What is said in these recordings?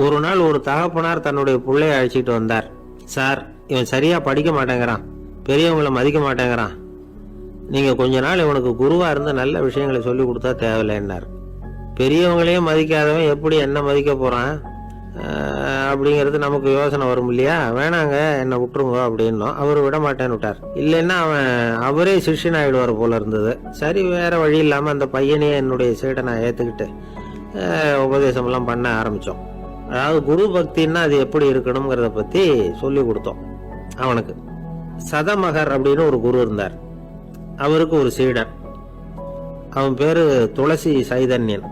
ஒரு நாள் ஒரு தகப்பனார் தன்னுடைய பிள்ளைய அழைச்சிட்டு வந்தார். சார், இவன் சரியா படிக்க மாட்டேங்கிறான், பெரியவங்களை மதிக்க மாட்டேங்கிறான், நீங்க கொஞ்ச நாள் இவனுக்கு குருவா இருந்து நல்ல விஷயங்களை சொல்லி கொடுத்தா தேவையில்லைன்னார். பெரியவங்களையும் மதிக்காதவன் எப்படி என்ன மதிக்க போறான் அப்படிங்கிறது நமக்கு யோசனை வரும் இல்லையா? வேணாங்க, என்னை விட்டுருங்க அப்படின்னோம். அவர் விட மாட்டேன்னு விட்டார். இல்லைன்னா அவரே சிஷ்யன் ஆயிடுவார் போல இருந்தது. சரி, வேற வழி இல்லாம அந்த பையனையே என்னுடைய சீடை நான் ஏத்துக்கிட்டு உபதேசம்லாம் பண்ண ஆரம்பித்தோம். அதாவது குரு பக்தின்னா அது எப்படி இருக்கணுங்கிறத பற்றி சொல்லி கொடுத்தோம் அவனுக்கு. சதமகர் அப்படின்னு ஒரு குரு இருந்தார். அவருக்கு ஒரு சீடன். அவன் பேரு துளசி சைதன்யன்,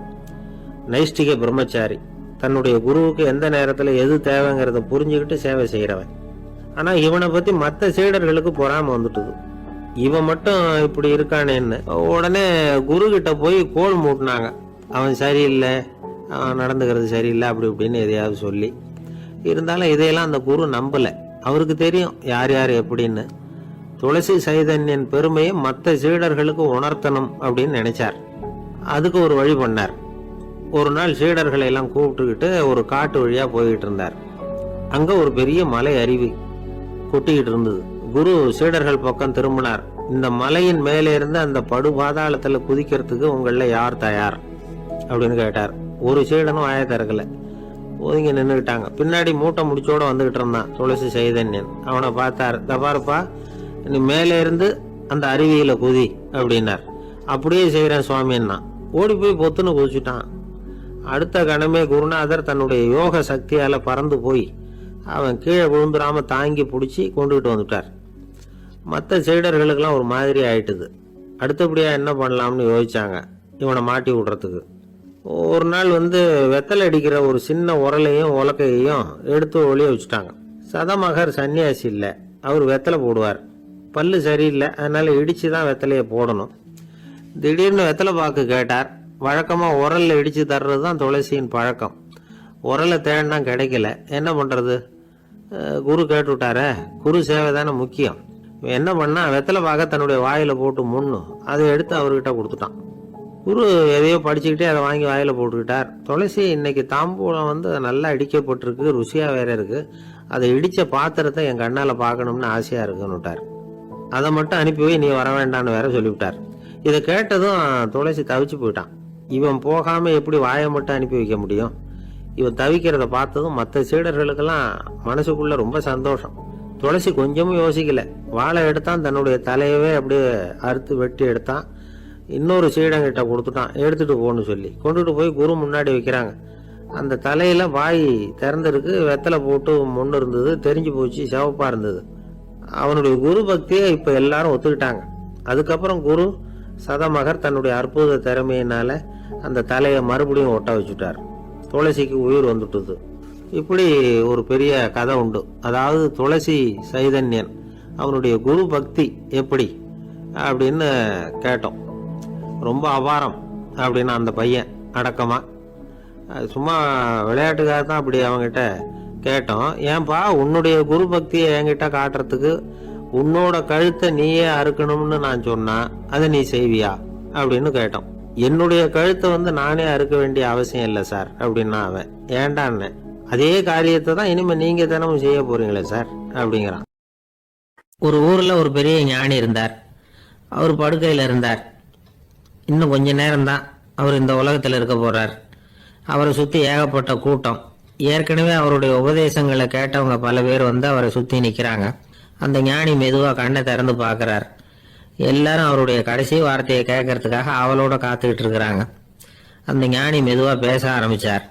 நைஷ்டிக பிரம்மச்சாரி. தன்னுடைய குருவுக்கு எந்த நேரத்தில் எது தேவைங்கிறத புரிஞ்சுக்கிட்டு சேவை செய்கிறவன். ஆனால் இவனை பற்றி மற்ற சீடர்களுக்கு பொறாம வந்துட்டுது. இவன் மட்டும் இப்படி இருக்கானேன்னு உடனே குரு கிட்ட போய் கோல் மூட்டினாங்க. அவன் சரியில்லை, அவன் நடந்துக்கிறது சரியில்லை, அப்படி இப்படின்னு எதையாவது சொல்லி. இருந்தாலும் இதையெல்லாம் அந்த குரு நம்பலை. அவருக்கு தெரியும் யார் யார் எப்படின்னு. துளசி சைதன்யன் பெருமையை மற்ற சீடர்களுக்கு உணர்த்தணும் அப்படின்னு நினைச்சார். அதுக்கு ஒரு வழி பண்ணார். ஒரு நாள் சீடர்களை எல்லாம் கூப்பிட்டுக்கிட்டு ஒரு காட்டு வழியா போய்கிட்டு இருந்தார். அங்க ஒரு பெரிய மலை அருவி கொட்டிக்கிட்டு இருந்தது. குரு சீடர்கள் பக்கம் திரும்பினார். இந்த மலையின் மேலே இருந்து அந்த படுபாதாளத்துல குதிக்கிறதுக்கு உங்கள யார் தயார் அப்படின்னு கேட்டார். ஒரு சீடனும் வாய திறக்கல, ஒதுங்கி நின்றுக்கிட்டாங்க. பின்னாடி மூட்டை முடிச்சோட வந்துகிட்டு இருந்தான் துளசி சைதன்யன். அவனை பார்த்தார். தபாருப்பா, நீ மேலே இருந்து அந்த அருவியில குதி அப்படின்னார். அப்படியே செய்கிறேன் சுவாமின்னா ஓடி போய் பொத்துன்னு குதிச்சுட்டான். அடுத்த கணமே குருநாதர் தன்னுடைய யோக சக்தியால பறந்து போய் அவன் கீழே விழுந்துடாம தாங்கி பிடிச்சி கொண்டுகிட்டு வந்துட்டார். மற்ற சீடர்களுக்கெல்லாம் ஒரு மாதிரி ஆயிட்டுது. அடுத்தபடியா என்ன பண்ணலாம்னு யோசிச்சாங்க இவனை மாட்டி விடுறதுக்கு. ஒரு நாள் வெத்தலை அடிக்கிற ஒரு சின்ன உரலையும் உலக்கையையும் எடுத்து ஒளிய வச்சுட்டாங்க. சதமகர் சன்னியாசி இல்லை, அவர் வெத்தலை போடுவார். பல்லு சரியில்லை, அதனால இடிச்சு தான் வெத்தலையை போடணும். திடீர்னு வெத்தலை பாக்கு கேட்டார். வழக்கமாக உரல்ல இடிச்சு தர்றது தான் துளசியின் பழக்கம். உரலை தேடினா கிடைக்கல, என்ன பண்ணுறது? குரு கேட்டு விட்டார. குரு சேவை தானே முக்கியம். என்ன பண்ணா, வெத்தலை பாக்க தன்னுடைய வாயில போட்டு முன்னும் அதை எடுத்து அவர்கிட்ட கொடுத்துட்டான். குரு எதையோ படிச்சுக்கிட்டே அதை வாங்கி வாயில போட்டுக்கிட்டார். துளசி, இன்னைக்கு தாம்பூலம் நல்லா இடிக்கப்பட்டிருக்கு, ருசியா வேற இருக்கு, அதை இடிச்ச பாத்திரத்தை என் கண்ணால பார்க்கணும்னு ஆசையா இருக்குன்னு விட்டார். அதை மட்டும் அனுப்பி போய் நீ வர வேண்டான்னு வேற சொல்லிவிட்டார். இதை கேட்டதும் துளசி தவிச்சு போயிட்டான். இவன் போகாம எப்படி வாயை மட்டும் அனுப்பி வைக்க முடியும்? இவன் தவிக்கிறத பார்த்ததும் மற்ற சீடர்களுக்கெல்லாம் மனசுக்குள்ள ரொம்ப சந்தோஷம். துளசி கொஞ்சமும் யோசிக்கல. வாழை எடுத்தான், தன்னுடைய தலையவே அப்படியே அறுத்து வெட்டி எடுத்தான். இன்னொரு சீடங்கிட்ட கொடுத்துட்டான், எடுத்துட்டு போன்னு சொல்லி. கொண்டுட்டு போய் குரு முன்னாடி வைக்கிறாங்க. அந்த தலையில வாய் திறந்திருக்கு, வெத்தலை போட்டு முன்னு இருந்தது, தெரிஞ்சு போச்சு, சிவப்பா இருந்தது. அவனுடைய குரு பக்தியை இப்ப எல்லாரும் ஒத்துக்கிட்டாங்க. அதுக்கப்புறம் குரு சதமகர் தன்னுடைய அற்புத திறமையினால அந்த தலையை மறுபடியும் ஒட்ட வச்சுட்டார். துளசிக்கு உயிர் வந்துட்டுது. இப்படி ஒரு பெரிய கதை உண்டு. அதாவது துளசி சைதன்யன் அவனுடைய குரு பக்தி எப்படி அப்படின்னு கேட்டோம். ரொம்ப அபாரம் அப்படின்னா அந்த பையன் அடக்கமா, சும்மா விளையாட்டுக்காக தான் அப்படி அவங்ககிட்ட கேட்டோம். ஏன்பா, உன்னுடைய குரு பக்தியை என்கிட்ட காட்டுறதுக்கு உன்னோட கழுத்தை நீயே அறுக்கணும்னு நான் சொன்னா அதை நீ செய்வியா அப்படின்னு கேட்டோம். என்னுடைய கழுத்தை நானே அறுக்க வேண்டிய அவசியம் இல்லை சார் அப்படின்னா அவன். ஏண்டான்னு, அதே காரியத்தை தான் இனிமே நீங்க தினமும் செய்ய போறீங்களே சார் அப்படிங்கிறான். ஒரு ஊர்ல ஒரு பெரிய ஞானி இருந்தார். அவர் படுக்கையில இருந்தார். இன்னும் கொஞ்ச நேரம்தான் அவர் இந்த உலகத்தில் இருக்க போறார். அவரை சுத்தி ஏகப்பட்ட கூட்டம். ஏற்கனவே அவருடைய உபதேசங்களை கேட்டவங்க பல பேர் அவரை சுத்தி நிக்கிறாங்க. அந்த ஞானி மெதுவா கண்ணை திறந்து பார்க்கிறார். எல்லாரும் அவருடைய கடைசி வார்த்தையை கேட்கறதுக்காக அவளோட காத்துக்கிட்டு இருக்கிறாங்க. அந்த ஞானி மெதுவா பேச ஆரம்பிச்சார்.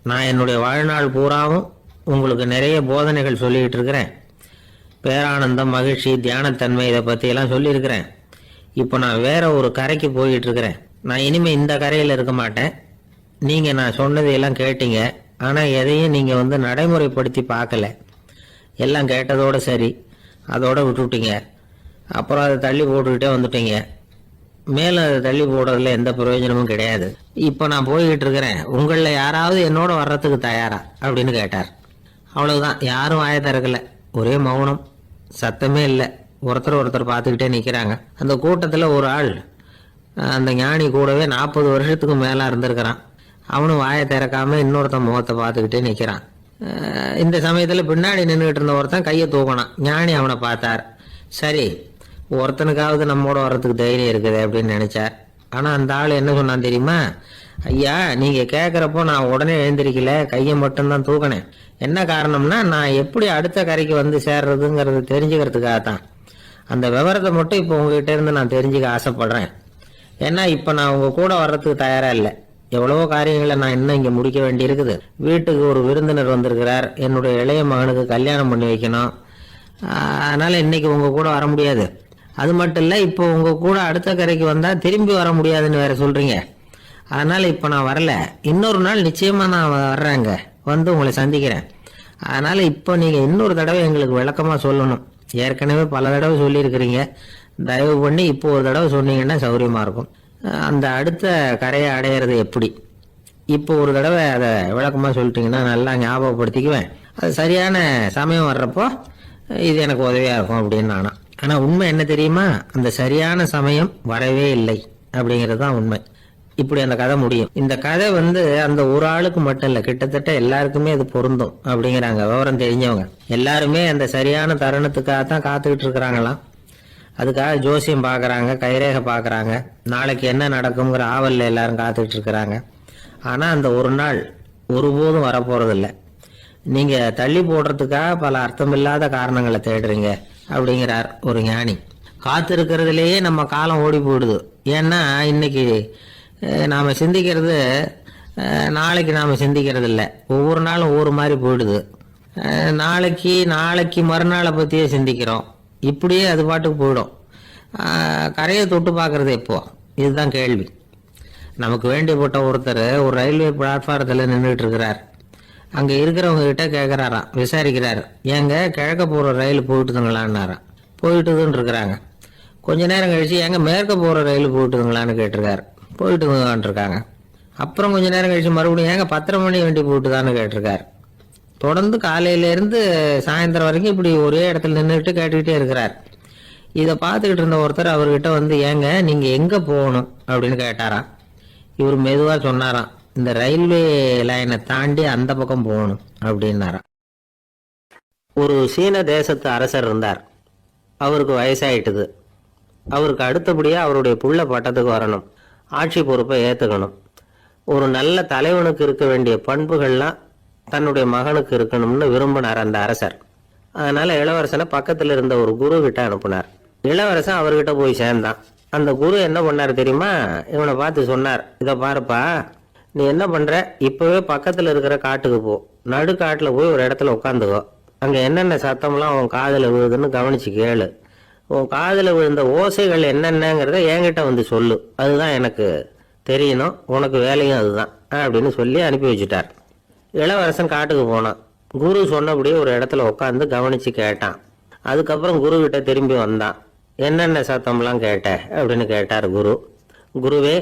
நான் என்னுடைய வாழ்நாள் பூராவும் உங்களுக்கு நிறைய போதனைகள் சொல்லிக்கிட்டு இருக்கிறேன். பேரானந்தம், மகிழ்ச்சி, தியானத்தன்மை, இதை பத்தி எல்லாம் சொல்லியிருக்கிறேன். இப்போ நான் வேற ஒரு கரைக்கு போயிட்டு இருக்கிறேன். நான் இனிமே இந்த கரையில் இருக்க மாட்டேன். நீங்க நான் சொன்னதையெல்லாம் கேட்டீங்க, ஆனா எதையும் நீங்க நடைமுறைப்படுத்தி பார்க்கல. எல்லாம் கேட்டதோட சரி, அதோட விட்டுவிட்டீங்க. அப்புறம் அதை தள்ளி போட்டுக்கிட்டே வந்துட்டீங்க. மேலும் அதை தள்ளி போடுறதுல எந்த பிரயோஜனமும் கிடையாது. இப்போ நான் போய்கிட்டு இருக்கிறேன். உங்களில் யாராவது என்னோட வர்றதுக்கு தயாரா அப்படின்னு கேட்டார். அவ்வளவுதான், யாரும் வாய திறக்கல. ஒரே மௌனம், சத்தமே இல்லை. ஒருத்தர் ஒருத்தர் பார்த்துக்கிட்டே நிற்கிறாங்க. அந்த கூட்டத்தில் ஒரு ஆள் அந்த ஞானி கூடவே 40 வருஷத்துக்கு மேலே இருந்திருக்கிறான். அவனும் வாயை திறக்காம இன்னொருத்தன் முகத்தை பார்த்துக்கிட்டே நிற்கிறான். இந்த சமயத்தில் பின்னாடி நின்றுட்டு இருந்த ஒருத்தன் கையை தூக்கினான். ஞானி அவனை பார்த்தார். சரி, ஒருத்தனுக்காவது நம்மோட வர்றதுக்கு தைரியம் இருக்குது அப்படின்னு நினைச்சார். ஆனால் அந்த ஆள் என்ன சொன்னான் தெரியுமா? ஐயா, நீங்கள் கேட்குறப்போ நான் உடனே எழுந்திருக்கல, கையை மட்டும்தான் தூக்கினேன். என்ன காரணம்னா, நான் எப்படி அடுத்த கரைக்கு வந்து சேர்றதுங்கிறது தெரிஞ்சுக்கிறதுக்காக தான். அந்த விவரத்தை மட்டும் இப்போ உங்ககிட்ட இருந்து நான் தெரிஞ்சுக்க ஆசைப்படுறேன். ஏன்னா இப்போ நான் உங்கள் கூட வர்றதுக்கு தயாராக இல்லை. எவ்வளவோ காரியங்களை நான் இன்னும் இங்கே முடிக்க வேண்டி இருக்குது. வீட்டுக்கு ஒரு விருந்தினர் வந்திருக்கிறார். என்னுடைய இளைய மகனுக்கு கல்யாணம் பண்ணி வைக்கணும். அதனால் இன்னைக்கு உங்கள் கூட வர முடியாது. அது மட்டும் இல்லை, இப்போ உங்கள் கூட அடுத்த கரைக்கு வந்தால் திரும்பி வர முடியாதுன்னு வேற சொல்கிறீங்க. அதனால் இப்போ நான் வரல. இன்னொரு நாள் நிச்சயமாக நான் வர்றேங்க, வந்து உங்களை சந்திக்கிறேன். அதனால் இப்போ நீங்கள் இன்னொரு தடவை எங்களுக்கு விளக்கமாக சொல்லணும். ஏற்கனவே பல தடவை சொல்லியிருக்கிறீங்க. தயவு பண்ணி இப்போ ஒரு தடவை சொன்னீங்கன்னா சௌகரியமாக இருக்கும். அந்த அடுத்த கரையை அடையிறது எப்படி, இப்போ ஒரு தடவை அதை விளக்கமாக சொல்லிட்டீங்கன்னா நல்லா ஞாபகப்படுத்திக்குவேன். அது சரியான சமயம் வர்றப்போ இது எனக்கு உதவியாக இருக்கும் அப்படின்னு நானா. ஆனால் உண்மை என்ன தெரியுமா? அந்த சரியான சமயம் வரவே இல்லை அப்படிங்கிறது தான் உண்மை. இப்படி அந்த கதை முடியும். இந்த கதை அந்த ஒரு ஆளுக்கு மட்டும் இல்லை, கிட்டத்தட்ட எல்லாருக்குமே அது பொருந்தும் அப்படிங்கிறாங்க விவரம் தெரிஞ்சவங்க. எல்லாருமே அந்த சரியான தருணத்துக்காக தான் காத்துக்கிட்டு இருக்கிறாங்களாம். அதுக்காக ஜோசியம் பார்க்குறாங்க, கைரேகை பார்க்குறாங்க, நாளைக்கு என்ன நடக்குங்கிற ஆவலில் எல்லாரும் காத்துக்கிட்டு இருக்கிறாங்க. ஆனால் அந்த ஒரு நாள் ஒருபோதும் வரப்போகிறதில்ல. நீங்கள் தள்ளி போடுறதுக்காக பல அர்த்தமில்லாத காரணங்களை தேடுறீங்க அப்படிங்கிறார் ஒரு ஞானி. காத்திருக்கிறதுலேயே நம்ம காலம் ஓடி போயிடுது. ஏன்னா இன்னைக்கு நாம் சிந்திக்கிறது நாளைக்கு நாம் சிந்திக்கிறது இல்லை. ஒவ்வொரு நாளும் ஒவ்வொரு மாதிரி போயிடுது. நாளைக்கு மறுநாளை பற்றியே சிந்திக்கிறோம். இப்படியே அது பாட்டுக்கு போயிடும். கரையை தொட்டு பார்க்குறது எப்போ, இதுதான் கேள்வி. நமக்கு வேண்டியப்பட்ட ஒருத்தர் ஒரு ரயில்வே பிளாட்ஃபாரத்தில் நின்றுட்டு இருக்கிறார். அங்கே இருக்கிறவங்க கிட்ட கேட்குறாராம், விசாரிக்கிறார். ஏங்க கிழக்க போகிற ரயில் போயிட்டுதுங்களான்னாராம். போயிட்டுதுன்னு இருக்கிறாங்க. கொஞ்ச நேரம் கழிச்சு ஏங்க மேற்க போகிற ரயில் போயிட்டுதுங்களான்னு கேட்டிருக்காரு. போயிட்டுதான் இருக்காங்க. அப்புறம் கொஞ்ச நேரம் கழிச்சு மறுபடியும் ஏங்க 10:30 மணி வண்டி போயிட்டுதான்னு கேட்டிருக்காரு. தொடர்ந்து காலையிலேருந்து சாயந்தரம் வரைக்கும் இப்படி ஒரே இடத்துல நின்றுட்டு கேட்டுக்கிட்டே இருக்கிறார். இதை பார்த்துக்கிட்டு இருந்த ஒருத்தர் அவர்கிட்ட ஏங்க நீங்கள் எங்கே போகணும் அப்படின்னு கேட்டாராம். இவர் மெதுவாக சொன்னாராம், இந்த ரயில்வே லைனை தாண்டி அந்த பக்கம் போகணும் அப்படின்னாராம். ஒரு சீன தேசத்து அரசர் இருந்தார். அவருக்கு வயசாயிட்டுது. அவருக்கு அடுத்தபடியாக அவருடைய புள்ள பட்டத்துக்கு வரணும், ஆட்சி பொறுப்பை ஏற்றுக்கணும். ஒரு நல்ல தலைவனுக்கு இருக்க வேண்டிய பண்புகள்லாம் தன்னுடைய மகனுக்கு இருக்கணும்னு விரும்பினார் அந்த அரசர். அதனால இளவரசனை பக்கத்தில் இருந்த ஒரு குரு கிட்ட அனுப்புனார். இளவரசன் அவர்கிட்ட போய் சேர்ந்தான். அந்த குரு என்ன பண்ணார் தெரியுமா? இவனை பார்த்து சொன்னார், இதை பாருப்பா, நீ என்ன பண்ற, இப்பவே பக்கத்தில் இருக்கிற காட்டுக்கு போ, நடுக்காட்டில் போய் ஒரு இடத்துல உட்காந்துக்கோ. அங்கே என்னென்ன சத்தம்லாம் உன் காதில் விழுதுன்னு கவனிச்சு கேளு. உன் காதில் விழுந்த ஓசைகள் என்னென்னங்கிறத என்கிட்ட வந்து சொல்லு, அதுதான் எனக்கு தெரியணும், உனக்கு வேலையும் அதுதான் அப்படின்னு சொல்லி அனுப்பி வச்சுட்டார். இளவரசன் காட்டுக்கு போனான். குரு சொன்னபடியே ஒரு இடத்துல உட்காந்து கவனிச்சு கேட்டான். அதுக்கப்புறம் குரு கிட்ட திரும்பி வந்தான். என்னென்ன சத்தம்லாம் கேட்ட அப்படின்னு கேட்டார் குரு. குருவே,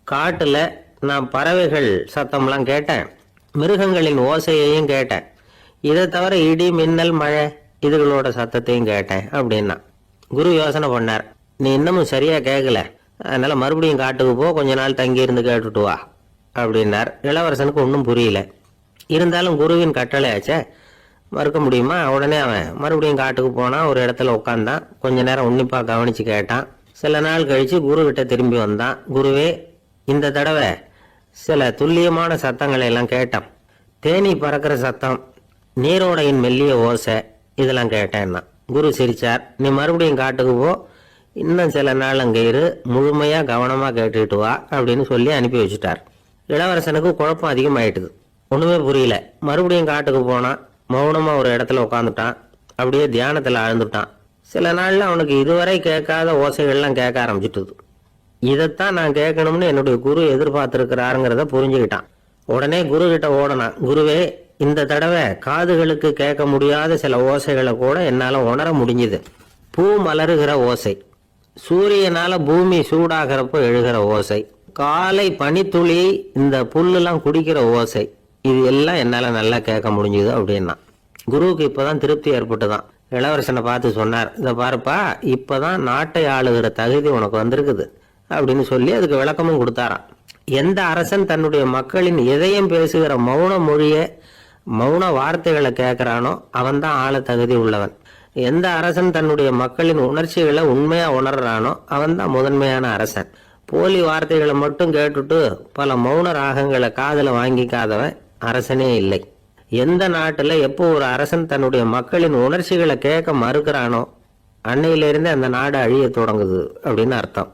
காட்டில் நான் பறவைகள் சத்தம்லாம் கேட்டேன், மிருகங்களின் ஓசையையும் கேட்டேன், இதை தவிர இடி மின்னல் மழை இதுகளோட சத்தத்தையும் கேட்டேன் அப்படின்னா. குரு யோசனை பண்ணார், நீ இன்னமும் சரியா கேட்கல, அதனால மறுபடியும் காட்டுக்கு போ, கொஞ்ச நாள் தங்கி இருந்து கேட்டுட்டு வா அப்படின்னார். இளவரசனுக்கு ஒன்றும் புரியல. இருந்தாலும் குருவின் கட்டளையாச்சே, மறுக்க முடியுமா? உடனே அவன் மறுபடியும் காட்டுக்கு போனான். ஒரு இடத்துல உட்காந்தான். கொஞ்ச நேரம் உன்னிப்பாக கவனிச்சு கேட்டான். சில நாள் கழிச்சு குரு கிட்ட திரும்பி வந்தான். குருவே, இந்த தடவை சில துல்லியமான சத்தங்களை எல்லாம் கேட்டான். தேனி பறக்கிற சத்தம், நீரோடையின் மெல்லிய ஓசை, இதெல்லாம் கேட்டேன்னா. குரு சிரிச்சார். நீ மறுபடியும் காட்டுக்கு போ, இன்னும் சில நாள் அங்கே இரு, முழுமையாக கவனமாக கேட்டுக்கிட்டு வா அப்படின்னு சொல்லி அனுப்பி வச்சுட்டார். இளவரசனுக்கு குழப்பம் அதிகமாயிட்டுது. ஒன்றுமே புரியல. மறுபடியும் காட்டுக்கு போனான். மௌனமாக ஒரு இடத்துல உட்காந்துட்டான். அப்படியே தியானத்தில் ஆழ்ந்துட்டான். சில நாளில் அவனுக்கு இதுவரை கேட்காத ஓசைகள்லாம் கேட்க ஆரம்பிச்சிட்டுது. இதைத்தான் நான் கேட்கணும்னு என்னுடைய குரு எதிர்பார்த்துருக்கிறாருங்கிறத புரிஞ்சுக்கிட்டான். உடனே குரு கிட்ட ஓடனான். குருவே, இந்த தடவை காதுகளுக்கு கேட்க முடியாத சில ஓசைகளை கூட என்னால் உணர முடிஞ்சுது. பூ மலருகிற ஓசை, சூரியனால பூமி சூடாகிறப்போ எழுகிற ஓசை, காலை பனித்துளி இந்த புல்லுலாம் குடிக்கிற ஓசை, இது எல்லாம் என்னால் நல்லா கேட்க முடிஞ்சுது அப்படின்னா. குருவுக்கு இப்போதான் திருப்தி ஏற்பட்டுதான். இளவரசனை பார்த்து சொன்னார், இதை பாருப்பா, இப்போதான் நாட்டை ஆளுகிற தகுதி உனக்கு வந்திருக்குது அப்படின்னு சொல்லி அதுக்கு விளக்கமும் கொடுத்தாராம். எந்த அரசன் தன்னுடைய மக்களின் இதயம் பேசுகிற மௌன மொழியை மௌன வார்த்தைகளை கேட்கிறானோ அவன் தான் ஆள தகுதி உள்ளவன். எந்த அரசன் தன்னுடைய மக்களின் உணர்ச்சிகளை உண்மையா உணர்றானோ அவன் தான் முதன்மையான அரசன். போலி வார்த்தைகளை மட்டும் கேட்டுட்டு பல மௌன ராகங்களை காதல வாங்கிக்காதவன் அரசனே இல்லை. எந்த நாட்டுல எப்போ ஒரு அரசன் தன்னுடைய மக்களின் உணர்ச்சிகளை கேட்க மறுக்கிறானோ அன்னையிலிருந்து அந்த நாடு அழிய தொடங்குது அப்படின்னு அர்த்தம்.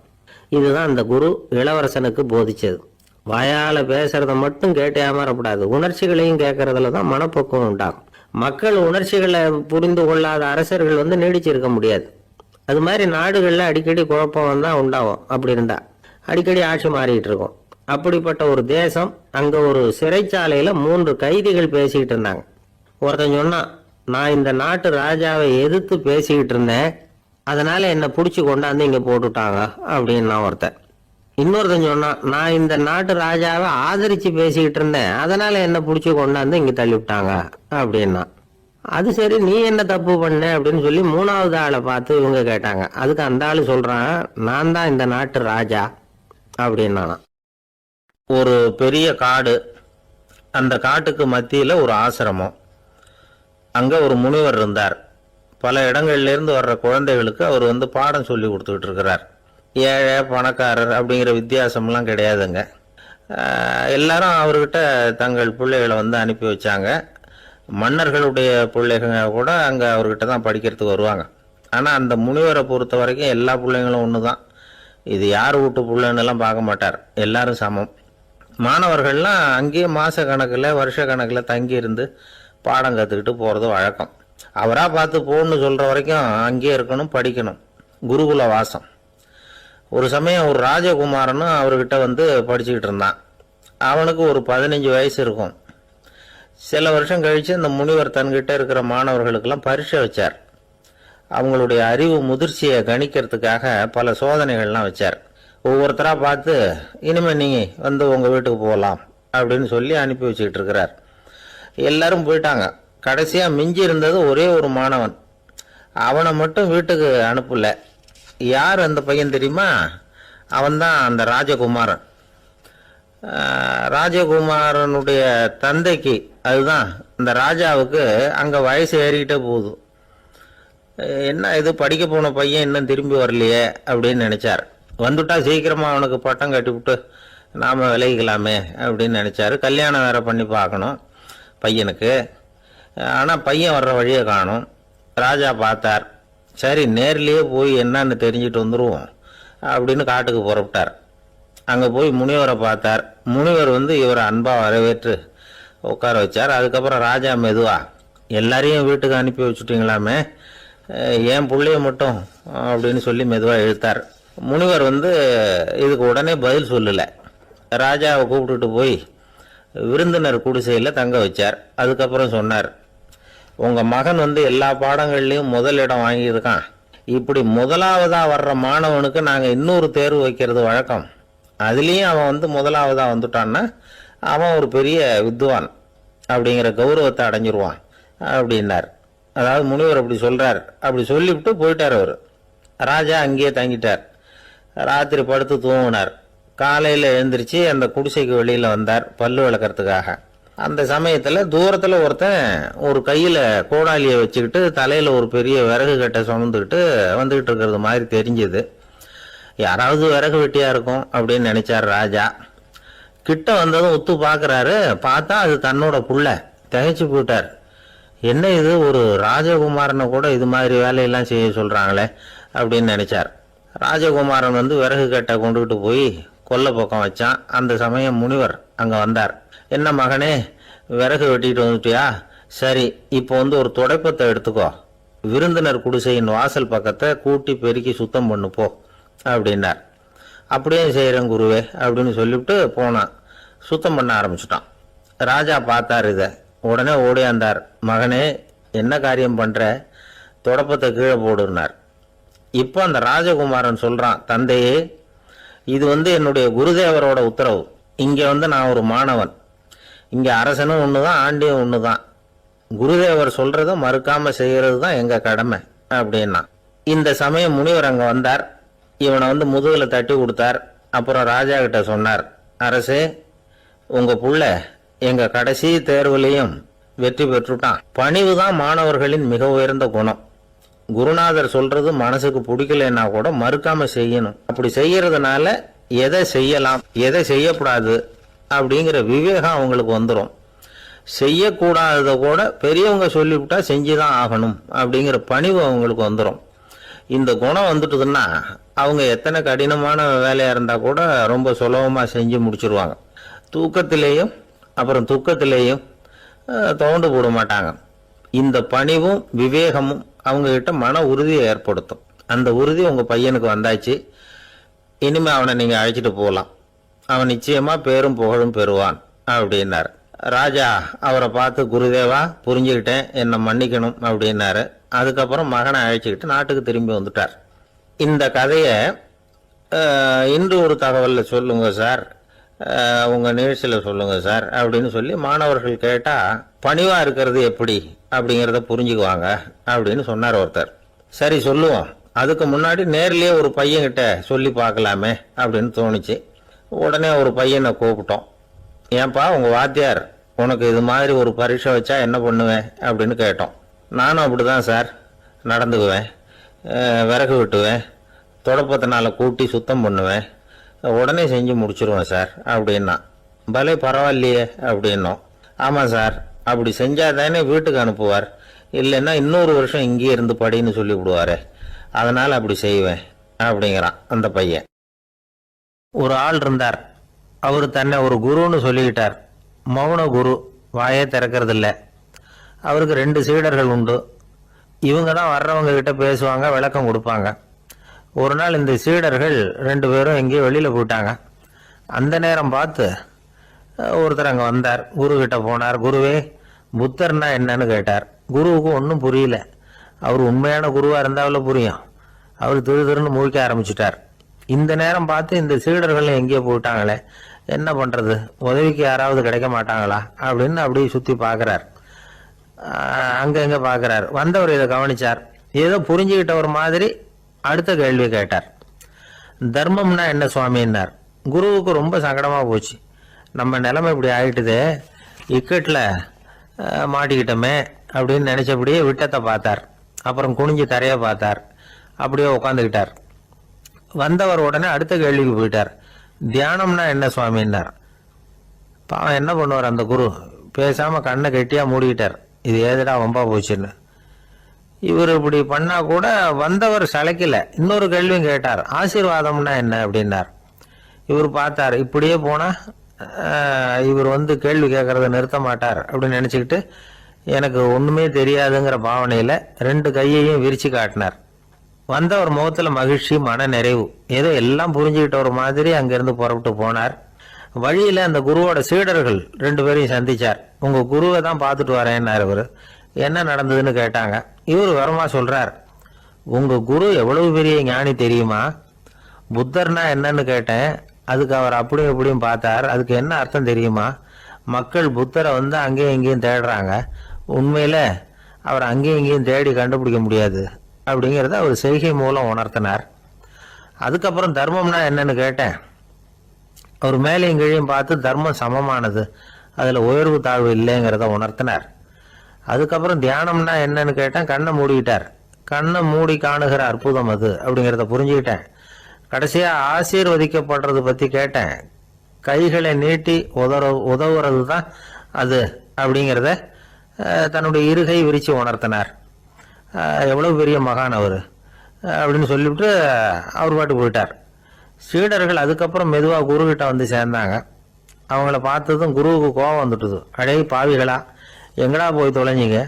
இதுதான் அந்த குரு இளவரசனுக்கு போதிச்சது. வாயால பேசுறத மட்டும் கேட்டு ஏமாறப்படாது, உணர்ச்சிகளையும் கேட்கறதுல தான் மனப்பக்குவம் உண்டாகும். மக்கள் உணர்ச்சிகளை புரிந்து கொள்ளாத அரசர்கள் நீடிச்சிருக்க முடியாது. அது மாதிரி நாடுகள்ல அடிக்கடி குழப்பம் தான் உண்டாகும். அப்படி இருந்தா அடிக்கடி ஆட்சி மாறிட்டு இருக்கும். அப்படிப்பட்ட ஒரு தேசம், அங்க ஒரு சிறைச்சாலையில 3 கைதிகள் பேசிக்கிட்டு இருந்தாங்க. ஒருத்தன் சொன்னான், நான் இந்த நாட்டு ராஜாவை எதிர்த்து பேசிக்கிட்டு இருந்தேன், அதனால என்னை பிடிச்சி கொண்டாந்து இங்க போட்டுட்டாங்க அப்படின்னு ஒருத்தன். இன்னொருத்தன் சொன்னான், நான் இந்த நாட்டு ராஜாவை ஆதரிச்சு பேசிக்கிட்டு இருந்தேன், அதனால என்ன பிடிச்சி கொண்டாந்து இங்க தள்ளிவிட்டாங்க அப்படின்னா. அது சரி, நீ என்ன தப்பு பண்ண அப்படின்னு சொல்லி 3வது ஆளை பார்த்து இவங்க கேட்டாங்க. அதுக்கு அந்த ஆளு சொல்றான், நான் தான் இந்த நாட்டு ராஜா அப்படின்னா. ஒரு பெரிய காடு, அந்த காட்டுக்கு மத்தியில ஒரு ஆசிரமம். அங்க ஒரு முனிவர் இருந்தார். பல இடங்கள்ல இருந்து வர்ற குழந்தைகளுக்கு அவர் பாடம் சொல்லி கொடுத்துக்கிட்டு இருக்கிறார். ஏழை பணக்காரர் அப்படிங்கிற வித்தியாசம்லாம் கிடையாதுங்க. எல்லாரும் அவர்கிட்ட தங்கள் பிள்ளைகளை அனுப்பி வச்சாங்க. மன்னர்களுடைய பிள்ளைகள் கூட அங்கே அவர்கிட்ட தான் படிக்கிறதுக்கு வருவாங்க. ஆனால் அந்த முனிவரை பொறுத்த வரைக்கும் எல்லா பிள்ளைங்களும் ஒன்று தான். இது யார் வீட்டு பிள்ளைன்னெல்லாம் பார்க்க மாட்டார், எல்லாரும் சமம். மாணவர்கள்லாம் அங்கேயே மாத கணக்கில் வருஷ கணக்கில் தங்கி இருந்து பாடம் கற்றுக்கிட்டு போகிறது வழக்கம். அவராக பார்த்து போகணுன்னு சொல்கிற வரைக்கும் அங்கேயே இருக்கணும், படிக்கணும். குருகுல வாசம். ஒரு சமயம் ஒரு ராஜகுமாரனும் அவர்கிட்ட படிச்சுக்கிட்டு இருந்தான். அவனுக்கு ஒரு 15 வயசு இருக்கும். சில வருஷம் கழித்து இந்த முனிவர் தன்கிட்ட இருக்கிற மாணவர்களுக்கெல்லாம் பரீட்சை வச்சார். அவங்களுடைய அறிவு முதிர்ச்சியை கணிக்கிறதுக்காக பல சோதனைகள்லாம் வச்சார். ஒவ்வொருத்தராக பார்த்து, இனிமேல் நீங்கள் உங்கள் வீட்டுக்கு போகலாம் அப்படின்னு சொல்லி அனுப்பி வச்சுக்கிட்டு இருக்கிறார். எல்லாரும் போயிட்டாங்க. கடைசியாக மிஞ்சி இருந்தது ஒரே ஒரு மாணவன். அவனை மட்டும் வீட்டுக்கு அனுப்பல. யார் அந்த பையன் தெரியுமா? அவன்தான் அந்த ராஜகுமாரன். ராஜகுமாரனுடைய தந்தைக்கு, அதுதான் இந்த ராஜாவுக்கு, அங்கே வயசு ஏறிக்கிட்டே போகுது. என்ன இது, படிக்க போன பையன் இன்னும் திரும்பி வரலையே அப்படின்னு நினைச்சார். வந்துட்டா சீக்கிரமா அவனுக்கு பட்டம் கட்டிவிட்டு நாம விலகிக்கலாமே அப்படின்னு நினைச்சாரு. கல்யாணம் வேற பண்ணி பார்க்கணும் பையனுக்கு. ஆனால் பையன் வர்ற வழியை காணும். ராஜா பார்த்தார். சரி, நேர்லேயே போய் என்னன்னு தெரிஞ்சுட்டு வந்துடுவோம் அப்படின்னு காட்டுக்கு புறப்பட்டார். அங்கே போய் முனிவரை பார்த்தார். முனிவர் இவரை அன்பாக வரவேற்று உட்கார வச்சார். அதுக்கப்புறம் ராஜா மெதுவா, எல்லாரையும் வீட்டுக்கு அனுப்பி வச்சுட்டீங்களாமே, ஏன் பிள்ளைய மட்டும் அப்படின்னு சொல்லி மெதுவாக இழுத்தார். முனிவர் இதுக்கு உடனே பதில் சொல்லலை. ராஜாவை கூப்பிட்டுட்டு போய் விருந்தினர் குடிசையில் தங்க வச்சார். அதுக்கப்புறம் சொன்னார், உங்கள் மகன் எல்லா பாடங்கள்லையும் முதல் இடம் வாங்கியிருக்கான். இப்படி முதலாவதாக வர்ற மாணவனுக்கு நாங்கள் இன்னொரு தேர்வு வைக்கிறது வழக்கம். அதுலேயும் அவன் முதலாவதாக வந்துட்டான்னா அவன் ஒரு பெரிய வித்வான் அப்படிங்கிற கௌரவத்தை அடைஞ்சிருவான் அப்படின்னார். அதாவது முனிவர் அப்படி சொல்கிறார். அப்படி சொல்லிவிட்டு போயிட்டார் அவர். ராஜா அங்கேயே தங்கிட்டார். ராத்திரி படுத்து தூங்கினார். காலையில் எழுந்திரிச்சு அந்த குடிசைக்கு வெளியில் வந்தார் பல்லு விளக்கறதுக்காக. அந்த சமயத்தில் தூரத்தில் ஒருத்தன் ஒரு கையில் கோடாலியை வச்சுக்கிட்டு தலையில் ஒரு பெரிய விறகு கட்டை சுமந்துக்கிட்டு வந்துக்கிட்டு இருக்கிறது மாதிரி தெரிஞ்சது. யாராவது விறகு வெட்டியாக இருக்கும் அப்படின்னு நினைச்சார் ராஜா. கிட்ட வந்ததும் ஒத்து பார்க்குறாரு. பார்த்தா அது தன்னோட புள்ள. திகைச்சு போயிட்டார். என்ன இது, ஒரு ராஜகுமாரனை கூட இது மாதிரி வேலையெல்லாம் செய்ய சொல்கிறாங்களே அப்படின்னு நினைச்சார். ராஜகுமாரன் விறகு கட்டை கொண்டுகிட்டு போய் கொல்லை பக்கம் வச்சான். அந்த சமயம் முனிவர் அங்கே வந்தார். என்ன மகனே, விறகு வெட்டிட்டு வந்துட்டியா? சரி, இப்போ ஒரு துடைப்பத்தை எடுத்துக்கோ, விருந்தினர் குடிசையின் வாசல் பக்கத்தை கூட்டி பெருக்கி சுத்தம் பண்ணு போ அப்படின்னார். அப்படியே செய்கிறேன் குருவே அப்படின்னு சொல்லிவிட்டு போனான். சுத்தம் பண்ண ஆரம்பிச்சிட்டான். ராஜா பார்த்தார் இதை. உடனே ஓடியாந்தார். மகனே, என்ன காரியம் பண்ணுற? துடைப்பத்தை கீழே போடுனார். இப்போ அந்த ராஜகுமாரன் சொல்கிறான், தந்தையே, இது என்னுடைய குருதேவரோட உத்தரவு. இங்கே நான் ஒரு மாணவன். இங்கே அரசனும் ஒன்று தான், ஆண்டியும் ஒன்று தான். குருதேவர் சொல்கிறத மறுக்காமல் செய்கிறது தான் எங்கள் கடமை அப்படின்னா. இந்த சமயம் முனிவர் அங்கே வந்தார். இவனை முதுகில் தட்டி கொடுத்தார். அப்புறம் ராஜா கிட்ட சொன்னார், அரசே, உங்க புள்ள எங்க கடைசி தேர்வுலையும் வெற்றி பெற்றுட்டான். பணிவு தான் மாணவர்களின் மிக உயர்ந்த குணம். குருநாதர் சொல்றது மனசுக்கு பிடிக்கலன்னா கூட மறுக்காம செய்யணும். அப்படி செய்யறதுனால எதை செய்யலாம் எதை செய்யக்கூடாது அப்படிங்கிற விவேகம் அவங்களுக்கு வந்துடும். செய்யக்கூடாததை கூட பெரியவங்க சொல்லிவிட்டா செஞ்சுதான் ஆகணும் அப்படிங்கிற பணிவு அவங்களுக்கு வந்துடும். இந்த குணம் வந்துட்டுதுன்னா அவங்க எத்தனை கடினமான வேலையா இருந்தா கூட ரொம்ப சுலபமா செஞ்சு முடிச்சிருவாங்க. தூக்கத்திலேயும் அப்புறம் துக்கத்திலேயும் தோண்டு போட மாட்டாங்க. இந்த பணிவும் விவேகமும் அவங்க கிட்ட மன உறுதியை ஏற்படுத்தும். அந்த உறுதி உங்க பையனுக்கு வந்தாச்சு. இனிமே அவனை நீங்க அழைச்சிட்டு போகலாம். அவன் நிச்சயமா பேரும் புகழும் பெறுவான் அப்படின்னாரு. ராஜா அவரை பார்த்து, குருதேவா, புரிஞ்சுக்கிட்டேன், என்னை மன்னிக்கணும் அப்படின்னாரு. அதுக்கப்புறம் மகனை அழைச்சிக்கிட்டு நாட்டுக்கு திரும்பி வந்துட்டார். இந்த கதையை இன்று ஒரு தகவல்ல சொல்லுங்க சார், உங்க நிகழ்ச்சியில் சொல்லுங்க சார் அப்படின்னு சொல்லி மாணவர்கள் கேட்டா பணிவா இருக்கிறது எப்படி அப்படிங்கிறத புரிஞ்சுக்குவாங்க அப்படின்னு சொன்னார் ஒருத்தர். சரி சொல்லுவோம், அதுக்கு முன்னாடி நேர்லயே ஒரு பையன்கிட்ட சொல்லி பார்க்கலாமே அப்படின்னு தோணுச்சு. உடனே ஒரு பையனை கூப்பிட்டோம். ஏன்பா, உங்க வாத்தியார் உனக்கு இது மாதிரி ஒரு பரீட்சை வச்சா என்ன பண்ணுவேன் அப்படின்னு கேட்டோம். நானும் அப்படிதான் சார் நடந்துக்குவேன், விறகு வெட்டுவேன், தொடப்பத்தினால கூட்டி சுத்தம் பண்ணுவேன், உடனே செஞ்சு முடிச்சிருவேன் சார் அப்படின்னா. பலே பரவாயில்லையே அப்படின்னோம். ஆமாம் சார், அப்படி செஞ்சாதானே வீட்டுக்கு அனுப்புவார், இல்லைன்னா இன்னொரு வருஷம் இங்கேயே இருந்து படின்னு சொல்லி விடுவாரு, அதனால அப்படி செய்வேன் அப்படிங்கிறான் அந்த பையன். ஒரு ஆள் இருந்தார். அவர் தன்னை ஒரு குருன்னு சொல்லிக்கிட்டார். மௌன குரு, வாயே திறக்கிறது இல்லை. அவருக்கு 2 சீடர்கள் உண்டு. இவங்க தான் வர்றவங்க கிட்ட பேசுவாங்க, விளக்கம் கொடுப்பாங்க. ஒரு நாள் இந்த சீடர்கள் 2 பேரும் எங்கேயோ வெளியில் போயிட்டாங்க. அந்த நேரம் பார்த்து ஒருத்தர் அங்கே வந்தார். குரு கிட்ட போனார். குருவே, புத்தர்னா என்னன்னு கேட்டார். குருவுக்கு ஒன்றும் புரியல. அவர் உண்மையான குருவாக இருந்தாவில் புரியும். அவர் திருன்னு முழிக்க ஆரம்பிச்சிட்டார். இந்த நேரம் பார்த்து இந்த சீடர்கள் எங்கேயோ போயிட்டாங்களே, என்ன பண்ணுறது, உதவிக்கு யாராவது கிடைக்க மாட்டாங்களா அப்படின்னு அப்படியே சுற்றி பார்க்குறார். அங்கங்கே பார்க்குறார். வந்தவர் இதை கவனிச்சார். ஏதோ புரிஞ்சுக்கிட்ட ஒரு மாதிரி அடுத்த கேள்வி கேட்டார். தர்மம்னா என்ன சுவாமின்னார். குருவுக்கு ரொம்ப சங்கடமாக போச்சு. நம்ம நிலைமை இப்படி ஆகிட்டுதே, இக்கட்டில் மாட்டிக்கிட்டோமே அப்படின்னு நினச்சபடியே விட்டத்தை பார்த்தார். அப்புறம் குனிஞ்சு தரையை பார்த்தார். அப்படியே உட்காந்துக்கிட்டார். வந்தவர் உடனே அடுத்த கேள்விக்கு போயிட்டார். தியானம்னா என்ன சுவாமின்னார். பாவம் என்ன பண்ணுவார் அந்த குரு, பேசாமல் கண்ணை கெட்டியாக மூடிக்கிட்டார். இது ஏதடா வம்பா போச்சுன்னு. இவர் இப்படி பண்ணா கூட வந்தவர் சளைக்கல. இன்னொரு கேள்வியும் கேட்டார். ஆசீர்வாதம்னா என்ன அப்படின்னார். இவர் பார்த்தார். இப்படியே போனா இவர் கேள்வி கேட்கறத நிறுத்த மாட்டார் அப்படின்னு நினைச்சுக்கிட்டு எனக்கு ஒண்ணுமே தெரியாதுங்கிற பாவனையில 2 கையையும் விரிச்சு காட்டினார். வந்தவர் முகத்துல மகிழ்ச்சி, மன நிறைவு, ஏதோ எல்லாம் புரிஞ்சுக்கிட்ட ஒரு மாதிரி அங்கிருந்து புறப்பட்டு போனார். வழியில அந்த குருவோட சீடர்கள் 2 பேரையும் சந்திச்சார். உங்க குருவை தான் பார்த்துட்டு வரேன்னார். இவர் என்ன நடந்ததுன்னு கேட்டாங்க. இவர் வரமா சொல்றார். உங்க குரு எவ்வளவு பெரிய ஞானி தெரியுமா? புத்தர்னா என்னன்னு கேட்டேன். அதுக்கு அவர் அப்படியும் இப்படியும் பார்த்தார். அதுக்கு என்ன அர்த்தம் தெரியுமா? மக்கள் புத்தரை அங்கேயும் இங்கேயும் தேடுறாங்க. உண்மையில அவர் அங்கேயும் இங்கேயும் தேடி கண்டுபிடிக்க முடியாது அப்படிங்கிறத அவர் செய்கை மூலம் உணர்த்தினார். அதுக்கப்புறம் தர்மம்னா என்னன்னு கேட்டேன். அவர் மேலையும் கீழையும் பார்த்து தர்மம் சமமானது, அதில் உயர்வு தாழ்வு இல்லைங்கிறத உணர்த்தினார். அதுக்கப்புறம் தியானம்னா என்னன்னு கேட்டேன். கண்ணை மூடிக்கிட்டார். கண்ணை மூடி காணுகிற அற்புதம் அது அப்படிங்கிறத புரிஞ்சுக்கிட்டேன். கடைசியாக ஆசீர்வதிக்கப்படுறது பற்றி கேட்டேன். கைகளை நீட்டி உதவுறது தான் அது அப்படிங்கிறத தன்னுடைய இருகை விரித்து உணர்த்தினார். எவ்வளவு பெரிய மகான் அவர் அப்படின்னு சொல்லிவிட்டு அவர் பாட்டு போயிட்டார். சீடர்கள் அதுக்கப்புறம் மெதுவாக குருக்கிட்ட சேர்ந்தாங்க. அவங்கள பார்த்ததும் குருவுக்கு கோபம் வந்துட்டுது. அடே பாவிகளா, எங்கடா போய் தொலைஞ்சிங்க,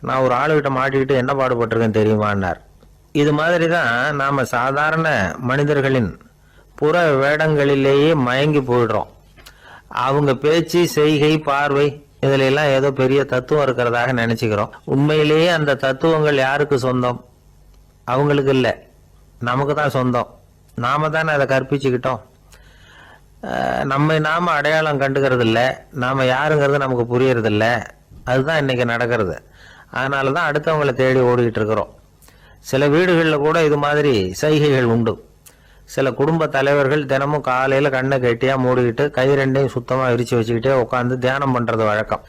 நான் ஒரு ஆளுகிட்ட மாட்டிக்கிட்டு என்ன பாடுபட்டிருக்கேன் தெரியுமான்னார். இது மாதிரி தான் நாம் சாதாரண மனிதர்களின் புற வேடங்களிலேயே மயங்கி போயிடுறோம். அவங்க பேச்சு, செய்கை, பார்வை இதுல எல்லாம் ஏதோ பெரிய தத்துவம் இருக்கிறதாக நினைச்சுக்கிறோம். உண்மையிலேயே அந்த தத்துவங்கள் யாருக்கு சொந்தம்? அவங்களுக்கு இல்லை, நமக்கு தான் சொந்தம். நாம தானே அதை கற்பிச்சுக்கிட்டோம். நாம அடையாளம் கண்டுக்கிறது இல்லை, நாம யாருங்கிறது நமக்கு புரியறது இல்லை. அதுதான் இன்னைக்கு நடக்கிறது. அதனால தான் அடுத்தவங்களை தேடி ஓடிக்கிட்டு இருக்கிறோம். சில வீடுகளில் கூட இது மாதிரி சைகைகள் உண்டு. சில குடும்ப தலைவர்கள் தினமும் காலையில் கண்ணை கெட்டியாக மூடிக்கிட்டு கை ரெண்டையும் சுத்தமாக விரித்து வச்சுக்கிட்டே உட்காந்து தியானம் பண்ணுறது வழக்கம்.